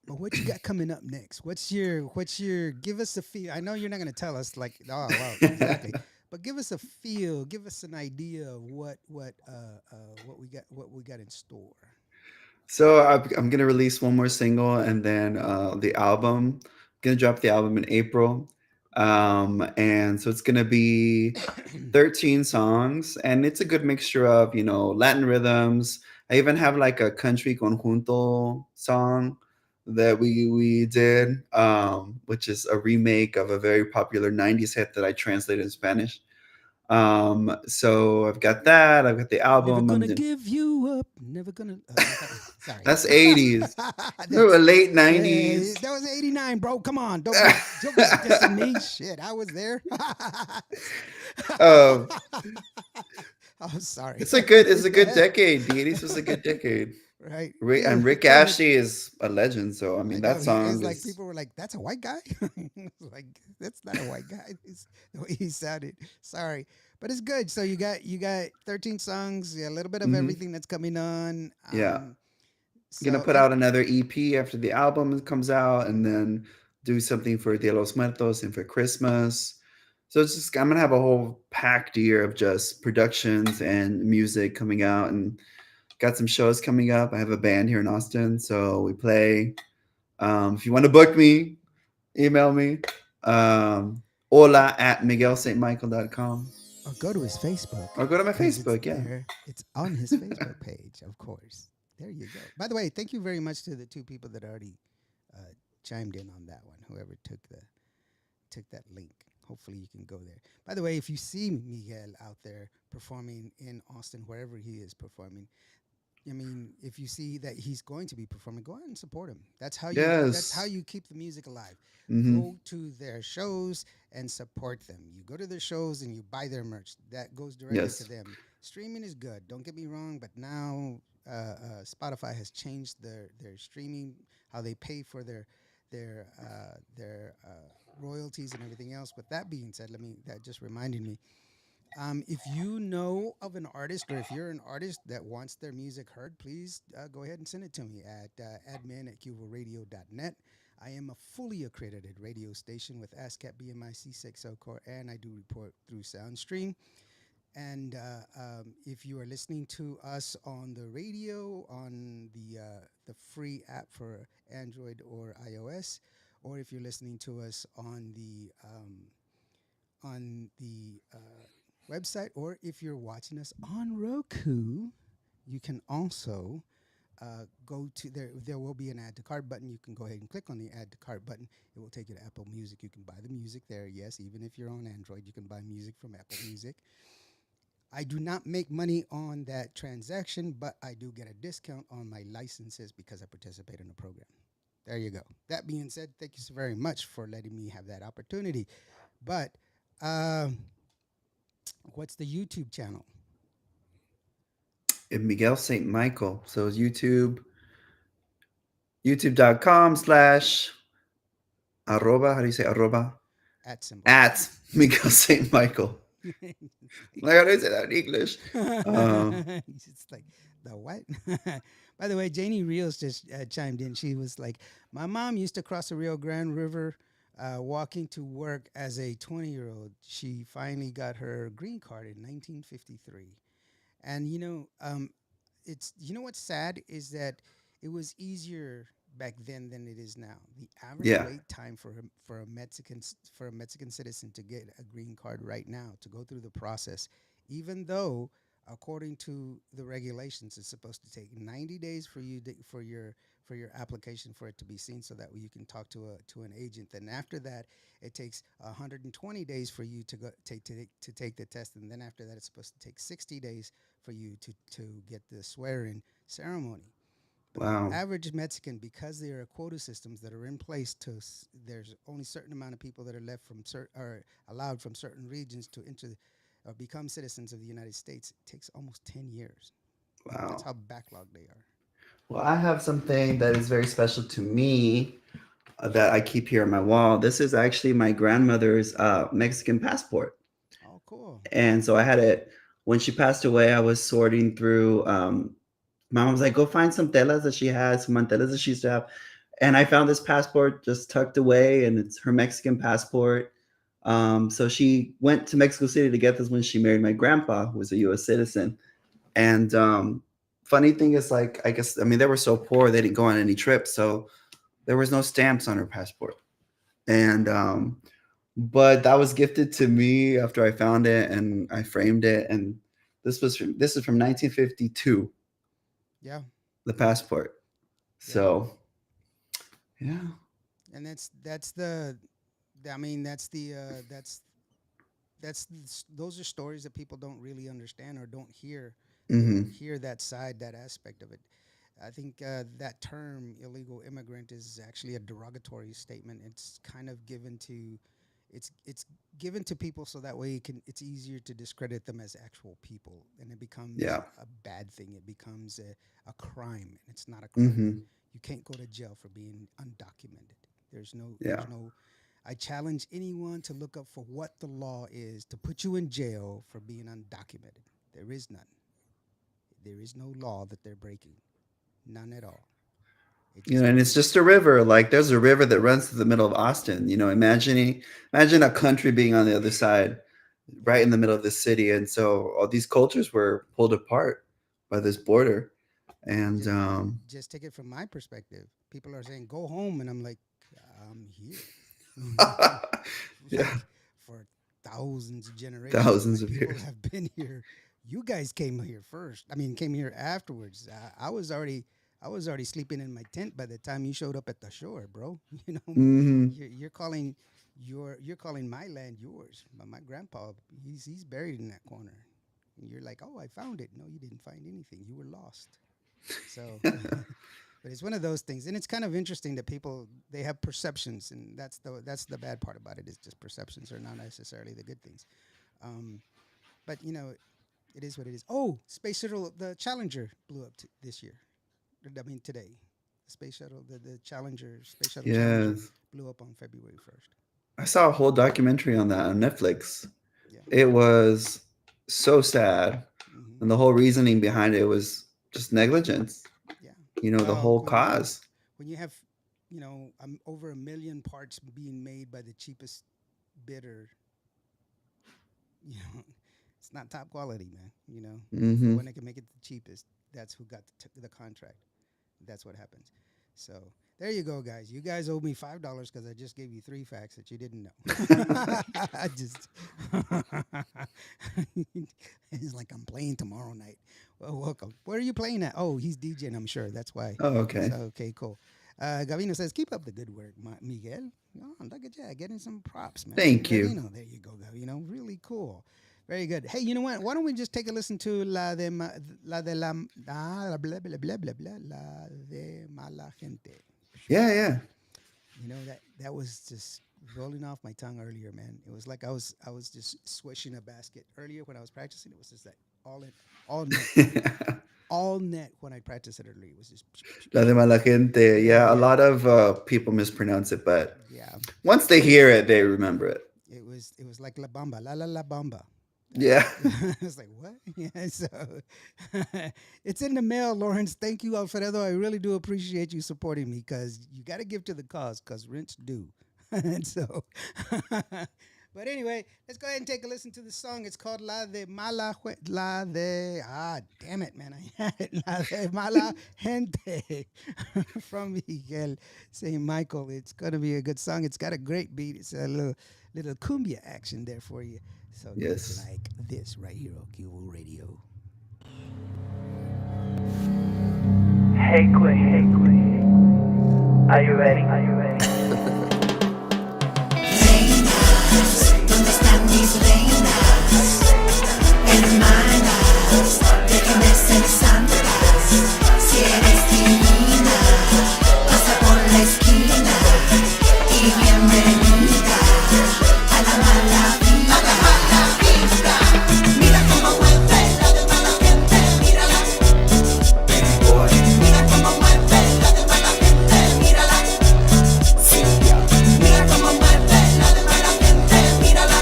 But what you got coming up next? What's your give us a feel? I know you're not gonna tell us like wow exactly, but give us a feel, give us an idea of what we got in store. So I'm gonna release one more single, and then the album. I'm gonna drop the album in April, and so it's gonna be 13 songs, and it's a good mixture of Latin rhythms. I even have like a country conjunto song that we did, which is a remake of a very popular '90s hit that I translated in Spanish. So I've got that. I've got the Never album. gonna give you up. Never gonna. Sorry. That's 80s. No, That's late yeah, 90s. that was '89, bro. Come on, don't be dissing me. Shit, I was there. um, Oh, sorry. it's a good decade. The 80s was a good decade. Right. And Rick Go ahead. Ashley is a legend. So I mean I know that he song is like is people were like, "That's a white guy." Like that's not a white guy. It's the way he sounded. Sorry, but it's good. So you got 13 songs, yeah, a little bit of mhm, everything that's coming on. yeah. Gonna So put and out another EP after the album comes out, and then do something for Dia de los Muertos and for Christmas. So it's just I'm gonna have a whole packed year of just productions and music coming out, and got some shows coming up. I have a band here in Austin, so we play. If you want to book me, email me. Hola at miguelstmichael.com, go to his Facebook or go to my because it's Facebook. Yeah. there. It's on his Facebook page, of course. There you go. By the way, thank you very much to the two people that already uh, chimed in on that one. Whoever took that link. Hopefully you can go there. By the way, if you see Miguel out there performing in Austin, wherever he is performing, I mean, if you see that he's going to be performing, go out and support him. That's how Yes. you keep the music alive. Mm-hmm. Go to their shows and support them. You go to their shows and you buy their merch. That goes directly to Yes. them. Streaming is good. Don't get me wrong, but now Spotify has changed their streaming, how they pay for their royalties and everything else. With that being said, that just reminded me, if you know of an artist or if you're an artist that wants their music heard, please go ahead and send it to me at admin@cuboradio.net. I am a fully accredited radio station with ASCAP BMIC 60 core, and I do report through SoundStream. And if you are listening to us on the radio, on the free app for Android or iOS, or if you're listening to us on the website, or if you're watching us on Roku, you can also go to there. There will be an add to cart button. You can go ahead and click on the add to cart button. It will take you to Apple Music. You can buy the music there. Yes, even if you're on Android, you can buy music from Apple Music. I do not make money on that transaction, but I do get a discount on my licenses because I participate in the program. There you go. That being said, thank you so very much for letting me have that opportunity. But um, what's the YouTube channel? And Miguel St. Michael. So it's youtube.com/ arroba, how do you say arroba? At symbol. At Miguel St. Michael. Like, how do you say that in English? It's like the what? By the way, Janie Rios just chimed in. She was like, "My mom used to cross the Rio Grande River, walking to work as a 20-year-old. She finally got her green card in 1953." And it's what's sad is that it was easier back then than it is now. The average Yeah. wait time for a Mexican citizen to get a green card right now, to go through the process, even though according to the regulations it's supposed to take 90 days for your application for it to be seen, so that way you can talk to an agent. Then after that it takes 120 days for you to take the test, and then after that it's supposed to take 60 days for you to get the swearing ceremony. But the Wow. average Mexican, because there are quota systems that are in place there's only a certain amount of people that are left are allowed from certain regions to enter or become citizens of the United States. It takes almost 10 years. That's Wow. how backlogged they are. Well, I have something that is very special to me that I keep here on my wall. This is actually my grandmother's Mexican passport. Oh, cool. And so I had it when she passed away. I was sorting through. My mom was like, "Go find some telas that she has, some mantelas that she used to have," and I found this passport just tucked away, and it's her Mexican passport. So she went to Mexico City to get this when she married my grandpa, who was a U.S. citizen. And funny thing is, like, I guess I mean they were so poor they didn't go on any trips, so there was no stamps on her passport. And but that was gifted to me after I found it and I framed it. And this is from 1952, Yeah, the passport. yeah. So yeah, And that's the I mean that's those are stories that people don't really understand or don't hear. They don't Hmm. hear that side, that aspect of it. I think that term illegal immigrant is actually a derogatory statement. It's kind of given to it's given to people so that way it's easier to discredit them as actual people, and it becomes Yeah. a bad thing. It becomes a crime, and it's not a crime. Hmm. You can't go to jail for being undocumented. Yeah. There's no. I challenge anyone to look up for what the law is to put you in jail for being undocumented. There is none. There is no law that they're breaking. None at all. It You just know, and it's means just a river. Like there's a river that runs through the middle of Austin. You know, imagine a country being on the other side, yeah, right in the middle of the city, and so all these cultures were pulled apart by this border. And just, just take it from my perspective. People are saying go home, and I'm like, I'm here. yeah, Like for thousands of generations, my thousands of people years. have been here. You guys came here first. I mean, came here afterwards. I was already sleeping in my tent by the time you showed up at the shore, bro. You know, Hmm. you're calling you're calling my land yours. But my grandpa, he's buried in that corner. And you're like, oh, I found it. No, you didn't find anything. You were lost. So, but it's one of those things, and it's kind of interesting that people they have perceptions, and that's the bad part about it is just perceptions are not necessarily the good things. Um, but it is what it is. Oh, space shuttle, the Challenger blew up this year. I mean today, the space shuttle, the Challenger, space shuttle Challenger Yes, blew up on February 1st. I saw a whole documentary on that on Netflix. Yeah. It was so sad, Hmm. and the whole reasoning behind it was just negligence. Yeah. You know, the Well, whole cause. when you have over a million parts being made by the cheapest bidder, you know, it's not top quality, man. The Hmm. one that can make it the cheapest, that's who got the contract. That's what happens. So there you go, guys. You guys owe me $5 because I just gave you 3 facts that you didn't know. I just it's like I'm playing tomorrow night. Well, welcome. Where are you playing at? Oh, he's DJing. I'm sure that's why. Oh, okay. So okay, cool. Gavino says, "Keep up the good work, Miguel. Oh, look at you, getting some props, man. Thank you. Gavino, there you go, Gavino. Really cool. Very good. Hey, you know what? Why don't we just take a listen to la de la blah blah blah blah blah blah la de mala gente. Yeah, yeah. That was just rolling off my tongue earlier, man. It was like I was just swishing a basket earlier when I was practicing. It was just like all net, all net when I practiced it earlier. It was just La de mala gente. Yeah, a yeah, lot of people mispronounce it, but yeah. once they hear it, they remember it. It was like la bamba, la bamba. Yeah. I was like, what? Yeah, so it's in the mail, Lawrence. Thank you, Alfredo. I really do appreciate you supporting me because you got to give to the cause because rents do. And so, but anyway, let's go ahead and take a listen to the song. It's called damn it, man. I had it. La de Mala Gente from Miguel St. Michael. It's going to be a good song. It's got a great beat. It's a little cumbia action there for you. So it's Yes. like this right here on Cubo Radio. Hey Queen, are you ready? Are you ready? ¿Dónde están mis reinas? Hermanas, déjenme ser santas. Si eres divina, pasa por la esquina y bienvenida a la mala vida. A la mala vida. Mira cómo mueve la de mala gente, mírala. Mira cómo mueve la de mala gente, mírala. Mira cómo mueve la de mala gente, mírala.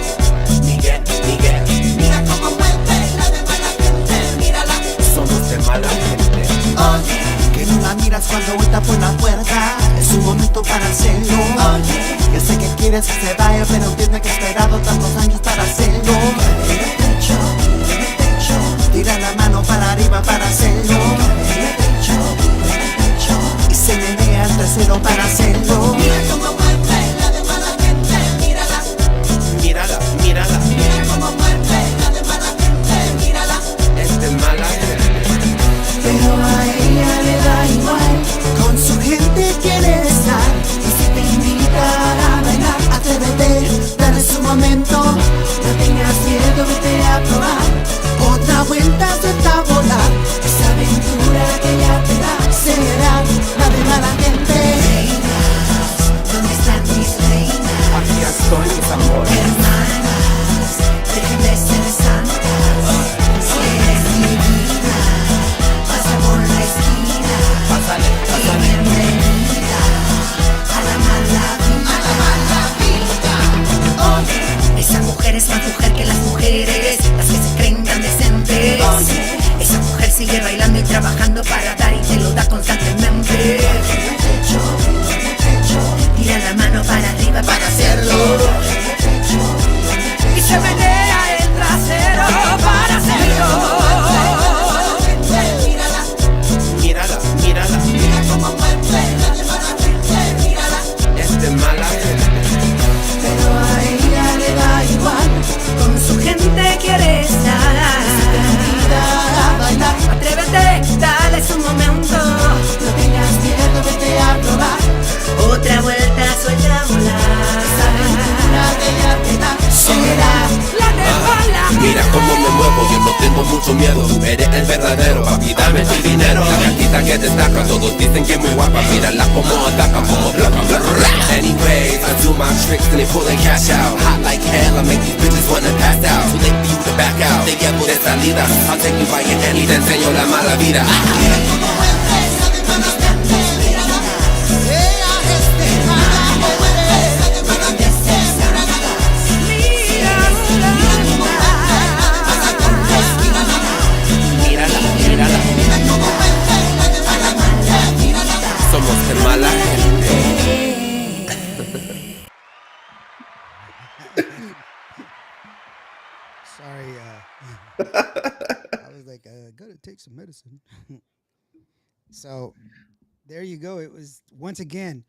Mira cómo mueve la de mala gente, mírala. Somos de mala gente. Oye, que no la miras cuando vuelta por la puerta. Es un momento para hacerlo. Oye, yo sé que quieres que se vaya, pero entiende que he esperado tantos años para hacerlo. Mueve el pecho, tira la mano para arriba para hacerlo. Mueve el pecho, y se menea el trasero para hacerlo. Mira cómo mueve la de mala gente, mírala. Mírala, mírala, Mira cómo mueve la de mala gente, mírala. es de mala gente. Pero a ella le da igual, con su gente quiere estar. Y si te invita a bailar, atrévete, dale su momento. No tengas tengo mucho miedo. Eres el verdadero, papi, dame tu dinero. La gatita que destaca, todos dicen que es muy guapa. Mírala como ataca, como bla bla bla bla. Anyways, I do my tricks and they pull the cash out. Hot like hell, I make these bitches wanna pass out. Too late for you to back out. Te llevo de salida, I'll take you by your hand y te enseño la mala vida. Mírala, mírala. Somos de mala gente. Sorry, I was like, gotta take some medicine. So there you go. It was once again.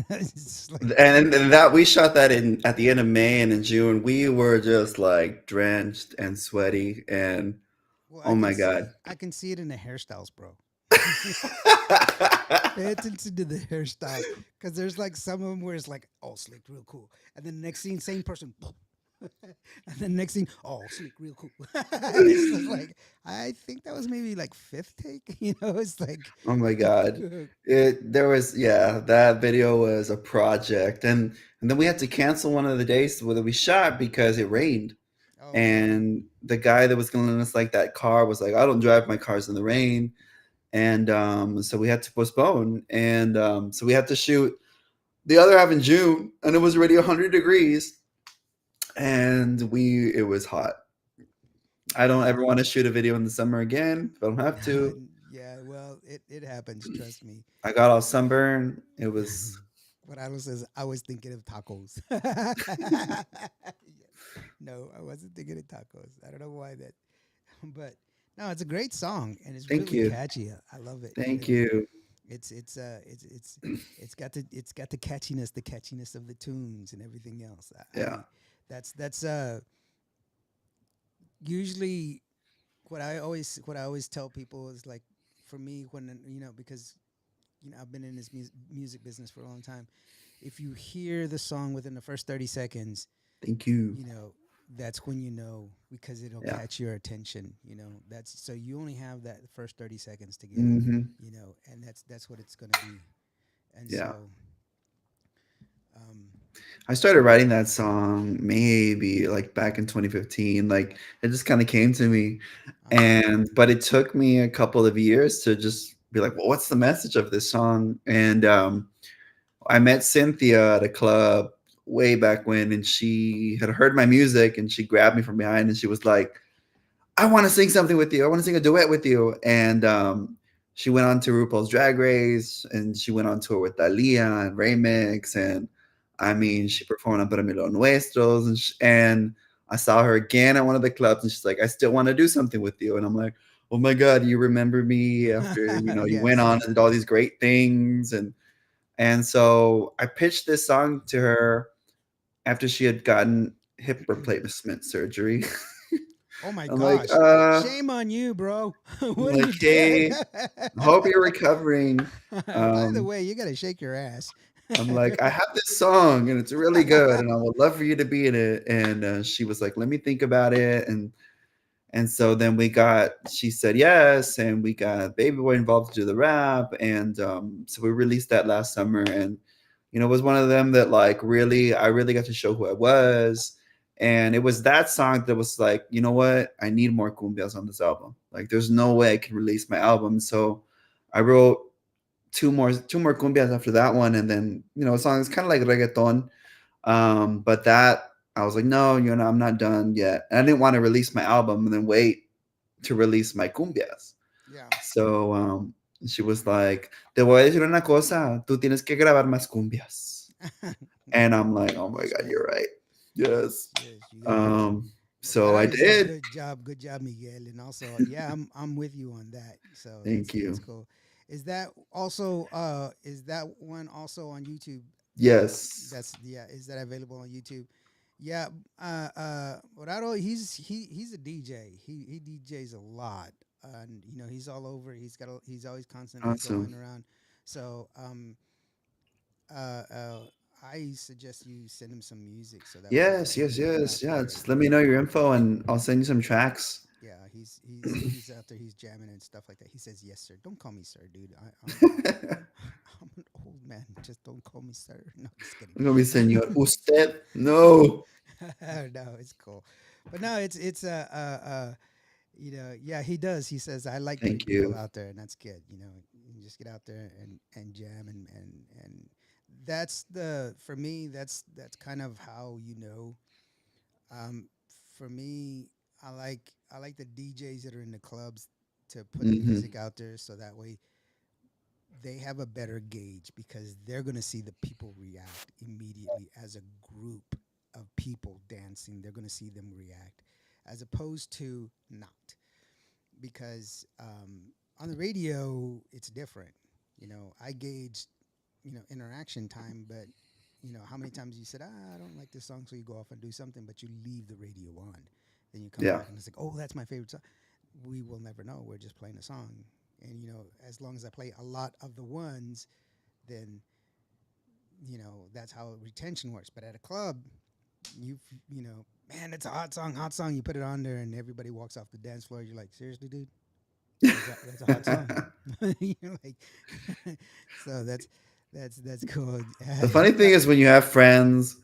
It's just like, And that we shot that in at the end of May, and in June we were just like drenched and sweaty, and well, oh my god. I can see it in the hairstyles, bro. Pay attention to the hairstyles, because there's like some of them where it's like, oh, slick, real cool, and then the next scene, same person, and then next scene, oh, slick, real cool. It's just like, I think that was maybe like fifth take. It's like, Oh my god. It there was yeah, that video was a project, and then we had to cancel one of the days that we shot because it rained. oh no, And the guy that was gonna lend us like that car was like, I don't drive my cars in the rain. And so we had to postpone, and so we had to shoot the other half in June, and it was already 100 degrees, and we it was hot. I don't yeah. ever want to shoot a video in the summer again. If I don't have to. Yeah, well, it happens. Trust me. I got all sunburned. It was What I was says, I was thinking of tacos. No, I wasn't thinking of tacos. I don't know why that, but no, it's a great song and it's thank really you. catchy. I love it. Thank you. It's got the catchiness of the tunes and everything else. Yeah. That's usually what I always tell people is like, for me, when because I've been in this music business for a long time. If you hear the song within the first 30 seconds, Thank you. you know that's when because it'll Yeah. catch your attention. That's so you only have that first 30 seconds to get it. Hmm. And that's what it's going to be. And Yeah. so um I started writing that song maybe like back in 2015. Like it just kind of came to me. uh-huh. And but it took me a couple of years to just be like, well, what's the message of this song? And I met Cynthia at a club way back when, and she had heard my music, and she grabbed me from behind and she was like, I want to sing something with you. I want to sing a duet with you. And she went on to RuPaul's Drag Race, and she went on tour with Dalia and Remix. And I mean, she performed on Para Mí Lo Nuestros. And I saw her again at one of the clubs, and she's like, I still want to do something with you. And I'm like, oh my God, you remember me after, you went Yes. on and did all these great things. And so I pitched this song to her after she had gotten hip replacement surgery. Oh my I'm like, gosh. Shame on you, bro. I'm What are like, you hey, doing? I hope you're recovering. By the Um, way, you got to shake your ass. I'm like, I have this song and it's really good, and I would love for you to be in it. And she was like, let me think about it. And so then she said yes, and we got Baby Boy involved to do the rap, and so we released that last summer, and it was one of them that like I really got to show who I was, and it was that song that was like, you know what, I need more cumbias on this album. Like, there's no way I can release my album, so I wrote two more cumbias after that one, and then a song is kind of like reggaeton, but that I was like, no, I'm not done yet. And I didn't want to release my album and then wait to release my cumbias. Yeah. So she was like, te voy a decir una cosa, tú tienes que grabar más cumbias. And I'm like, oh my God, Respect. you're right. Yes. Yes, you got it. So But I I would say did. good job, Miguel. And also, yeah, I'm with you on that. So Thank that's you. cool. Is that one also on YouTube? Yes. Is that available on YouTube? Yeah, Dorado, he's a DJ. He DJs a lot, and he's all over. He's always constantly going Awesome. around. So uh, uh, I suggest you send him some music so that way Yes, he yes, can get yes. out Yeah, there just and let me know your info and I'll send you some tracks. yeah, he's out there, he's jamming and stuff like that. He says, "Yes, sir." Don't call me sir, dude. I'm I'm an old man. Just don't call me sir. No, just kidding. gonna be Senor Usted. No. No, it's cool. But no, yeah, he does. He says, "I like putting Thank people you. out there," and that's good. You just get out there and jam and that's the for me. That's kind of how Um, for me, I like the DJs that are in the clubs to put the Hmm. music out there so that way they have a better gauge because they're going to see the people react immediately as a group of people dancing. They're going to see them react as opposed to not because on the radio it's different. I gauge interaction time, but how many times you said, I don't like this song, so you go off and do something, but you leave the radio on. Then you come Yeah. back and it's like, oh, that's my favorite song. We will never know. We're just playing a song. And, as long as I play a lot of the ones, then, that's how retention works. But at a club, man, it's a hot song. You put it on there and everybody walks off the dance floor. You're like, seriously, dude? That's a hot song. You're like, so that's cool. The funny thing is when you have friends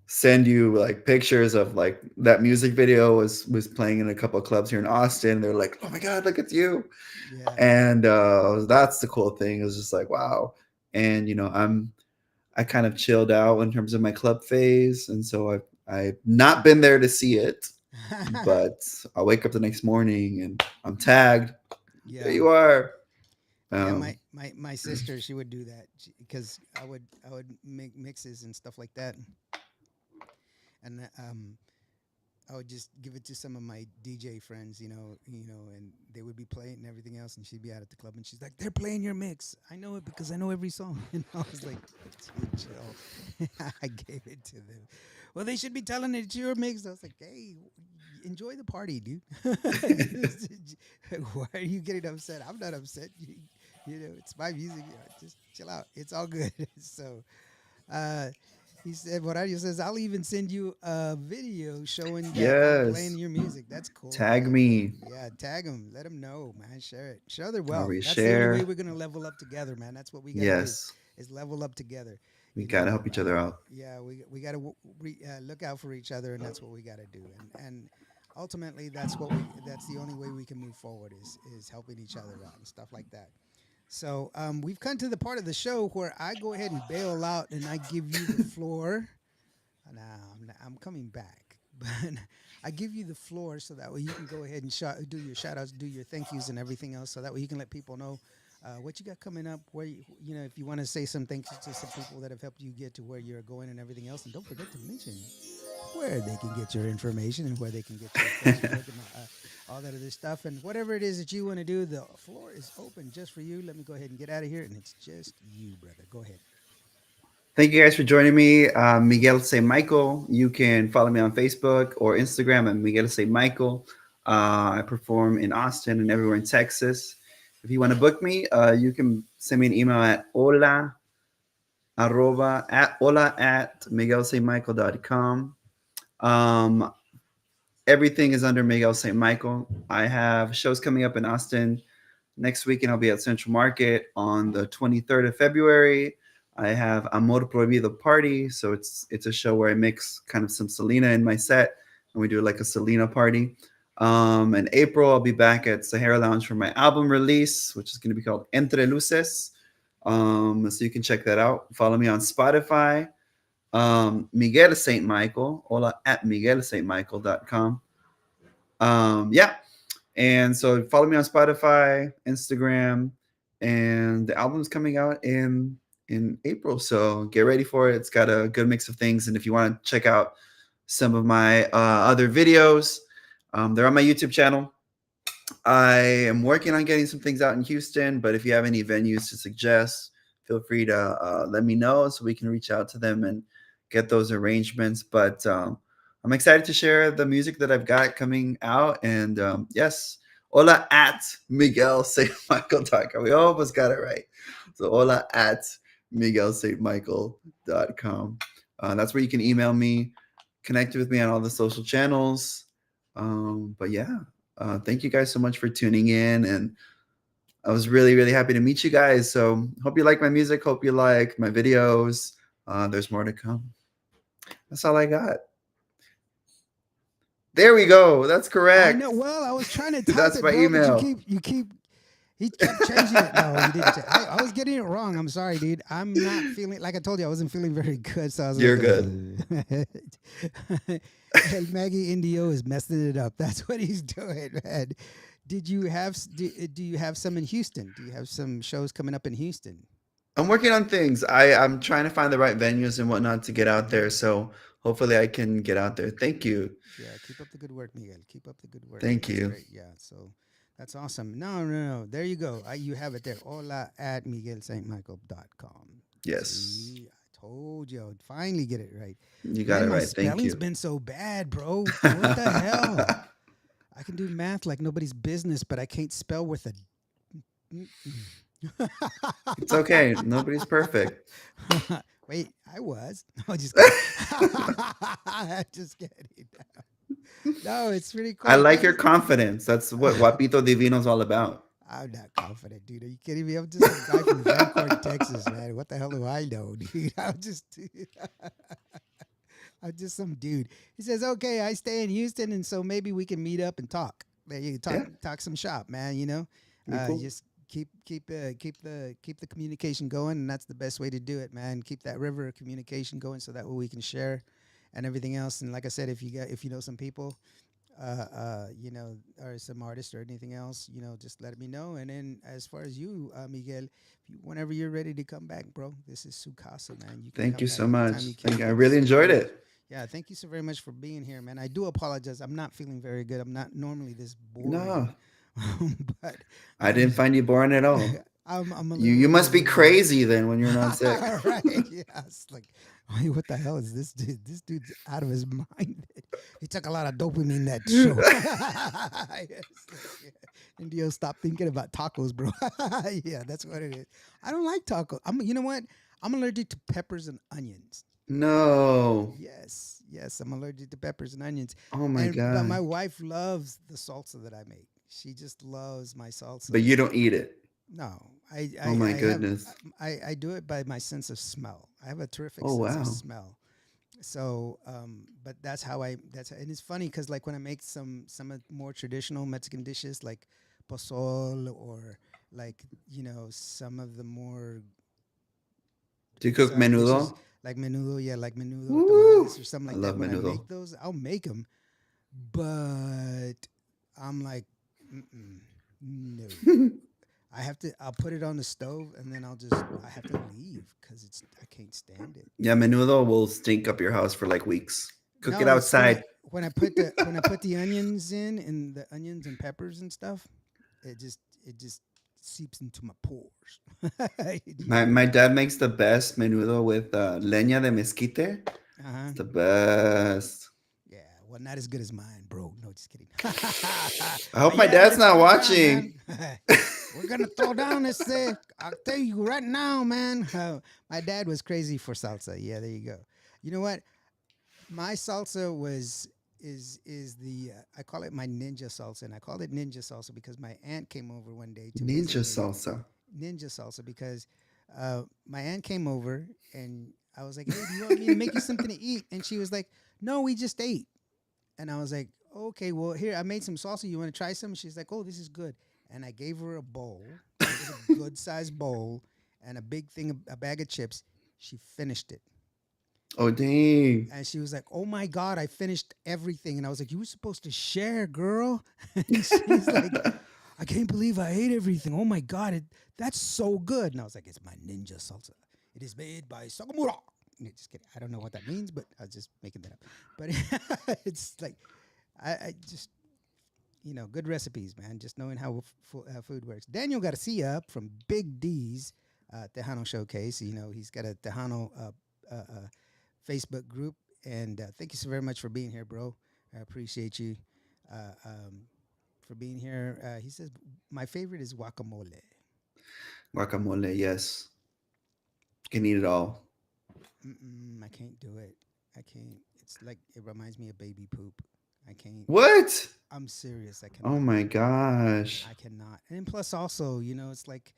send you like pictures of like that music video was playing in a couple of clubs here in Austin. They're like, "Oh my god, look, it's you!" Yeah. And that's the cool thing. It was just like, wow. And I kind of chilled out in terms of my club phase, and so I've not been there to see it, but I wake up the next morning and I'm tagged. There Yeah. you are. Yeah, Um, my sister, she would do that because I would make mixes and stuff like that, and I would just give it to some of my DJ friends, and they would be playing and everything else, and she'd be out at the club, and she's like, "They're playing your mix. I know it because I know every song." And I was like, "Dude, chill." I gave it to them. Well, they should be telling it it's your mix. I was like, "Hey, enjoy the party, dude." Why are you getting upset? I'm not upset. It's my music. Just chill out. It's all good. So, uh, he said, Horario says, I'll even send you a video showing that I'm playing yes. your music. That's cool. Tag me. Yeah, tag them. Let them know, man. Share it. Share their I'll wealth. That's the only way reshare. we're going to level up together, man. That's what we got to do Yes. is level up together. We gotta help each other out. Yeah, we got to look out for each other, and that's what we got to do. And ultimately, that's the only way we can move forward is helping each other out and stuff like that. So we've come to the part of the show where I go ahead and bail out and I give you the floor. Now I'm coming back, but I give you the floor so that way you can go ahead and do your shout outs, do your thank yous and everything else, so that way you can let people know what you got coming up. Where if you want to say some thanks to some people that have helped you get to where you're going and everything else, and don't forget to mention where they can get your information and where they can get your Facebook and all that other stuff. And whatever it is that you want to do, the floor is open just for you. Let me go ahead and get out of here. And it's just you, brother. Go ahead. Thank you guys for joining me. Miguel St. Michael. You can follow me on Facebook or Instagram at Miguel St. Michael. I perform in Austin and everywhere in Texas. If you want to book me, you can send me an email at hola at miguelstmichael.com. Everything is under Miguel St. Michael. I have shows coming up in Austin next week, and I'll be at Central Market on the 23rd of February. I have Amor Prohibido Party, so it's a show where I mix kind of some Selena in my set, and we do like a Selena party. In April, I'll be back at Sahara Lounge for my album release, which is going to be called Entre Luces. So you can check that out. Follow me on Spotify. Miguel St. Michael, hola at miguelstmichael.com. Yeah. And so follow me on Spotify, Instagram, and the album's coming out in April. So get ready for it. It's got a good mix of things. And if you want to check out some of my other videos, they're on my YouTube channel. I am working on getting some things out in Houston, but if you have any venues to suggest, feel free to let me know so we can reach out to them and get those arrangements. But I'm excited to share the music that I've got coming out. And yes, hola at Miguel St. Michael. We almost got it right. So hola at MiguelStMichael.com. That's where you can email me, connect with me on all the social channels. But yeah, thank you guys so much for tuning in. And I was really, really happy to meet you guys. So hope you like my music. Hope you like my videos. There's more to come. That's all I got. There we go. That's I correct. know. Well, I was trying to type That's it, my bro, but email. he kept changing it. No, you didn't. I was getting it wrong. I'm sorry, dude. I'm not feeling, like I told you, I wasn't feeling very good. So I was You're like, good. and Maggie Indio is messing it up. That's what he's doing, man. Do you have some in Houston? Do you have some shows coming up in Houston? I'm working on things. I'm trying to find the right venues and whatnot to get out there. So hopefully I can get out there. Thank you. Yeah, keep up the good work, Miguel. Keep up the good work. Thank That's you. great. Yeah, so that's awesome. No. There you go. You have it there. Hola at MiguelStMichael.com. Yes. See, I told you I would finally get it right. You got Man, it my right. Thank spelling's you. been so bad, bro. What the hell? I can do math like nobody's business, but I can't spell with a. It's okay. Nobody's perfect. Wait, I was. No, just kidding. Just kidding. No, it's pretty cool. I I like thought your you. confidence. That's what Guapito Divino is all about. I'm not confident, dude. Are you kidding me? I'm just some guy from Van Corn, Texas, man. What the hell do I know, dude? I'm just some dude. He says, "Okay, I stay in Houston, and so maybe we can meet up and talk. There you Yeah. talk some shop, man. You know, Be cool. just keep the communication going, and that's the best way to do it, man. Keep that river of communication going, so that way we can share and everything else. And like I said, if you know some people, or some artist or anything else, just let me know. And then as far as you, Miguel, whenever you're ready to come back, bro, this is Sukasa, man. You can Thank come you back so much. anytime you Thank can. you. I Thank you really so very enjoyed much. it. Yeah, thank you so very much for being here, man. I do apologize. I'm not feeling very good. I'm not normally this No, boring, but I didn't find you boring at all. I'm a You little you under must the be weather. crazy then when you're not sick. Right. Yeah. It's like, wait, what the hell is this dude? This dude's out of his mind. He took a lot of dopamine that show. Yes, yeah. Indio, stop thinking about tacos, bro. Yeah, that's what it is. I don't like tacos. You know what? I'm allergic to peppers and onions. No. Yes, I'm allergic to peppers and onions. Oh my But my God. wife loves the salsa that I make. She just loves my But salsas. you don't eat it. No, Oh my I have goodness. I do it by my sense of smell. I have a terrific Oh sense of wow. smell. So, but and it's funny because like when I make some more traditional Mexican dishes like pozole or like some of the more Do you cook exotic dishes menudo? like menudo, yeah, like menudo or Woo! tamales or something I like that. love When I menudo. make those, I'll make them, but I'm like, mm-mm, no. I'll put it on the stove and then I have to leave because I can't stand it. Yeah, menudo will stink up your house for like weeks. Cook it No, it's when I outside. when I put the when I put the onions in and the onions and peppers and stuff, it just seeps into my pores. My dad makes the best menudo with leña de mezquite. Uh-huh. It's the best. Yeah, well, not as good as mine, bro. No, just kidding. I hope But my yeah, dad's let's not throw down, watching. man. We're gonna throw down this thing. I'll tell you right now, man. My dad was crazy for salsa. Yeah, there you go. You know what? My salsa is the I call it my ninja salsa, and I called it ninja salsa because my aunt came over one day to visit Ninja me. salsa. Ninja salsa because my aunt came over and I was like, "Hey, do you want me to make you something to eat?" And she was like, "No, we just ate." And I was like, "Okay, well, here I made some salsa. You want to try some?" She's like, "Oh, this is good." And I gave her a bowl. It was a good sized bowl and a big thing, a bag of chips. She finished it. Oh dang. And she was like, "Oh my God, I finished everything." And I was like, "You were supposed to share, girl." And she's like, "I can't believe I ate everything. Oh my God, that's so good." And I was like, "It's my ninja salsa. It is made by Sagamura." No, just kidding. I don't know what that means, but I was just making that up. But it's like, I just, good recipes, man. Just knowing how food works. Daniel Garcia from Big D's Tejano Showcase. He's got a Tejano Facebook group. And thank you so very much for being here, bro. I appreciate you for being here. He says, my favorite is guacamole. Guacamole, yes. can eat it all. I can't do it. I can't. It's like it reminds me of baby poop. I can't. What? I'm serious. I Oh cannot. my gosh. I cannot. And plus, also, it's like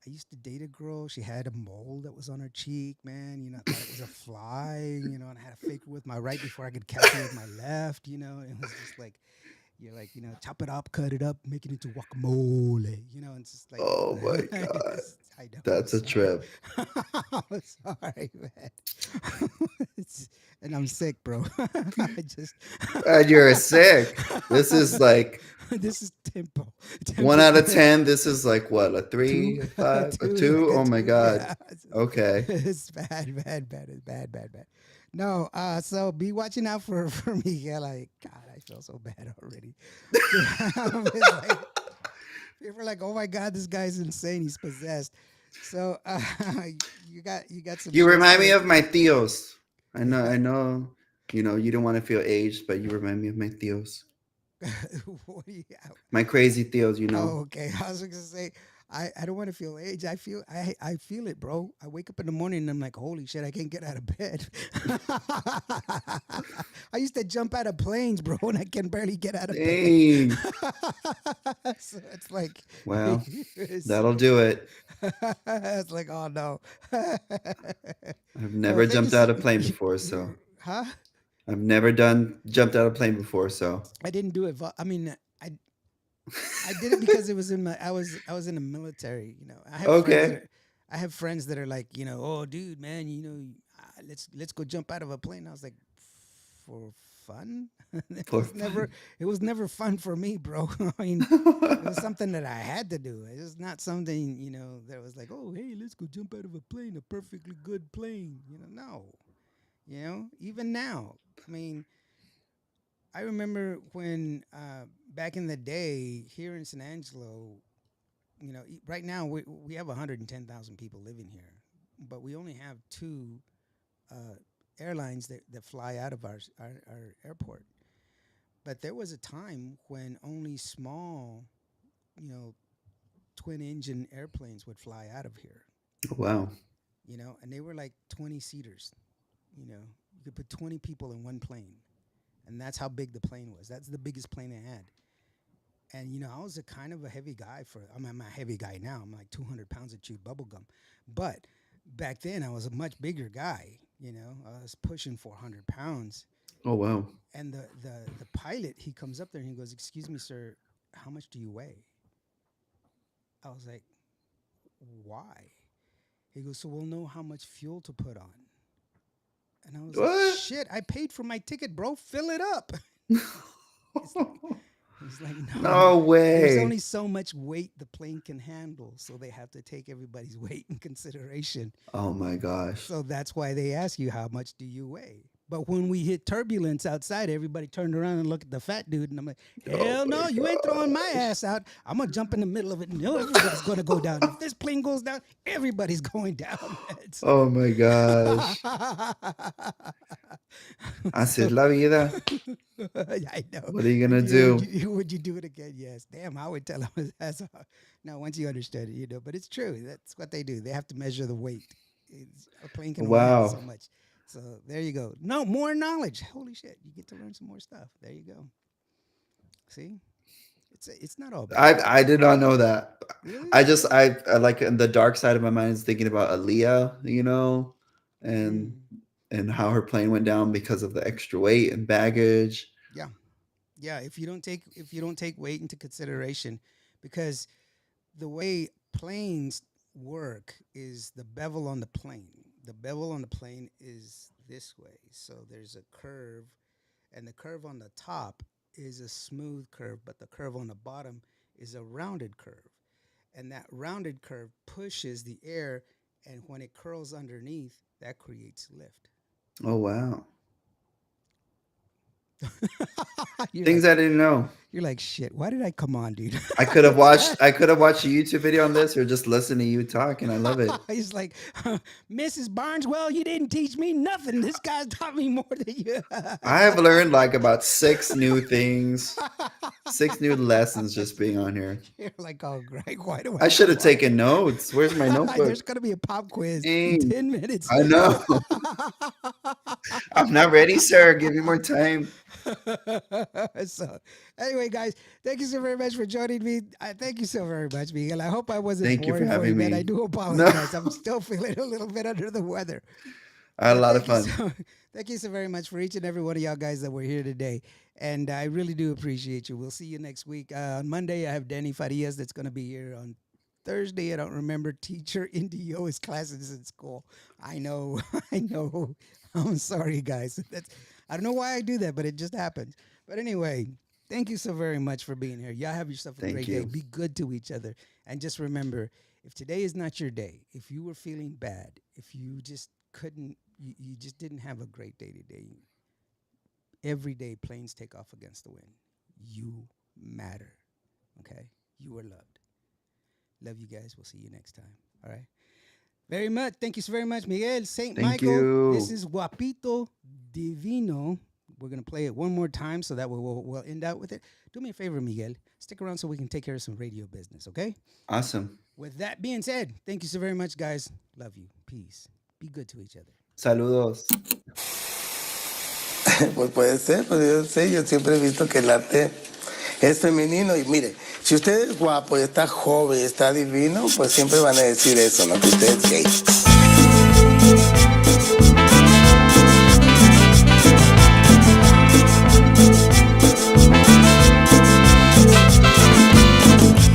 I used to date a girl. She had a mole that was on her cheek, man. I thought it was a fly, and I had to fake it with my right before I could catch it with my left, It was just like, you're like, chop it up, cut it up, make it into guacamole, and it's just like, Oh my god. I know, I'm That's a sorry. trip. I'm sorry, man. And I'm sick, bro. I just, And you're sick. This is like this is tempo. 1 Tempo. out of 10. This is like what? A Two, 3, a 5, a two, like 2? a Oh my two. god. Yeah, Okay. it's bad, bad, bad, it's bad, bad, bad. No, so be watching out for Miguel. Like, God, I feel so bad already. It's like, people are like, oh my God, this guy's insane. He's possessed. So you got some You shit remind me story. of my tios. I Your know, I what? know, you don't want to feel aged, but you remind me of my tios. What do you? My crazy tios. Oh, okay. I was gonna say, I don't want to feel age. I feel it, bro. I wake up in the morning and I'm like, holy shit, I can't get out of bed. I used to jump out of planes, bro, and I can barely get out of bed. Dang. So it's like, Well, it's, that'll do it. it's like, oh no. I've No, never thank you. jumped out of a plane before, so Huh? I've never done jumped out of a plane before, so I didn't do it. I mean, I did it because it was in my I was in the military. okay. I have friends that are like, oh dude, man, let's go jump out of a plane. I was like, for fun? it For was never fun. it was never fun for me, bro. I mean, it was something that I had to do. It was not something, that was like, oh hey, let's go jump out of a plane, a perfectly good plane. No. Even now. I mean, I remember when back in the day here in San Angelo, right now we have 110,000 people living here, but we only have two uh, airlines that fly out of our airport. But there was a time when only small, you know, twin engine airplanes would fly out of here, Wow. and they were like 20 seaters. You could put 20 people in one plane, and that's how big the plane was. That's the biggest plane they had. And I was a kind of a heavy guy I'm a heavy guy now. I'm like 200 pounds of chewed bubble gum, but back then I was a much bigger guy. I was pushing 400 pounds. Oh wow. And the pilot, he comes up there and he goes, "Excuse me, sir, how much do you weigh?" I was like, "Why?" He goes, "So we'll know how much fuel to put on." And I was like, What? "Shit, I paid for my ticket, bro. Fill it up." He's like, he's like, "No, No there's way. only so much weight the plane can handle, so they have to take everybody's weight in consideration. Oh my gosh. So that's why they ask you how much do you weigh." But when we hit turbulence outside, everybody turned around and looked at the fat dude, and I'm like, Oh "Hell my no, you ain't throwing my gosh. ass out. I'm gonna jump in the middle of it, and everybody's gonna go down. If this plane goes down, everybody's going down." So, Oh my gosh. Así so es la vida. I know. What are you Would gonna you, would do? you would you do it again? Yes. Damn, I would tell him his ass off. Now, once you understood it, but it's true. That's what they do. They have to measure the weight. A plane can only handle so Wow. much. So there you go. No more knowledge. Holy shit! You get to learn some more stuff. There you go. See, it's not all bad. I did not know that. Really? I just I like in the dark side of my mind is thinking about Aaliyah, and Mm. and how her plane went down because of the extra weight and baggage. Yeah, yeah. If you don't take weight into consideration, because the way planes work is the bevel on the plane. The bevel on the plane is this way. So there's a curve, and the curve on the top is a smooth curve, but the curve on the bottom is a rounded curve. And that rounded curve pushes the air, and when it curls underneath, that creates lift. Oh wow. You're Things like, I didn't know. you're like, shit. Why did I come on, dude? I could have watched a YouTube video on this or just listen to you talk, and I love it. He's like, Mrs. Barneswell, you didn't teach me nothing. This guy's taught me more than you. I have learned like about 6 new things, 6 new lessons just being on here. You're like, oh, Greg, why do I should have taken notes. Where's my notebook? There's going to be a pop quiz in Dang. 10 minutes. I know. I'm not ready, sir. Give me more time. So, anyway, guys, thank you so very much for joining me. Thank you so very much, Miguel. I hope I wasn't Thank you for boring for you, having man. me. I do apologize. I'm still feeling a little bit under the weather. I had a lot of Thank you fun. thank you so very much for each and every one of y'all guys that were here today. And I really do appreciate you. We'll see you next week. On Monday, I have Danny Farias that's going to be here. On Thursday, I don't remember, teacher NDO, his classes in school. I know. I know. I'm sorry, guys. I don't know why I do that, but it just happens. But anyway, thank you so very much for being here. Y'all have yourself a Thank great you. day. Be good to each other. And just remember, if today is not your day, if you were feeling bad, if you just couldn't, you just didn't have a great day today, every day planes take off against the wind. You matter. Okay? You are loved. Love you guys. We'll see you next time. All right? Very much. Thank you so very much, Miguel St. Thank Michael. you. This is Guapito Divino. We're going to play it one more time so that we'll end out with it. Do me a favor, Miguel. Stick around so we can take care of some radio business, okay? Awesome. With that being said, thank you so very much, guys. Love you. Peace. Be good to each other. Saludos. Pues puede ser, pues yo sé, yo siempre he visto que el arte es femenino y mire, si usted es guapo y está joven y está divino, pues siempre van a decir eso, ¿no? Que usted es gay.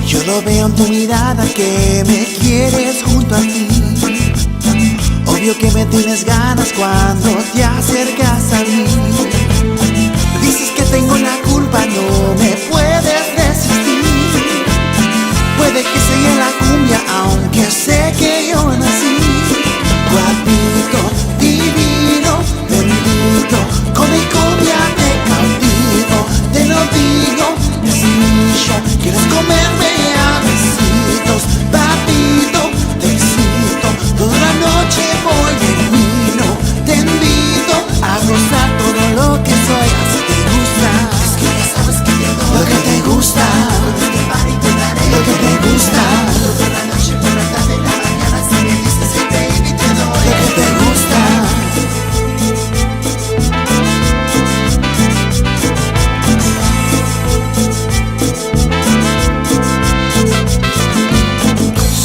Yo lo veo en tu mirada que me quieres junto a ti. Obvio que me tienes ganas cuando te acercas a mí. Dices que tengo la culpa, no me puedes resistir. Puede que sea la cumbia, aunque sé que yo nací. Guapito, divino, bendito, con mi cumbia te cautivo. Te lo digo, es mío, quieres comerme a besitos. Papito, te excito, toda la noche voy en vino. Te invito a gozar todo lo que soy, así te gusta. Es que ya sabes que te doy lo que te gusta. Lo que te gusta. Toda la noche por la tarde y la mañana, si me dices hey baby te doy lo que te gusta.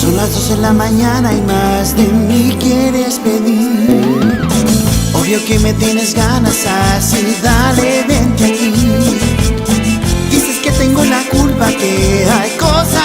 Son las 2 de la mañana y más de mí quieres pedir. Obvio que me tienes ganas, así dale, vente aquí. Dices que tengo la culpa, que hay cosas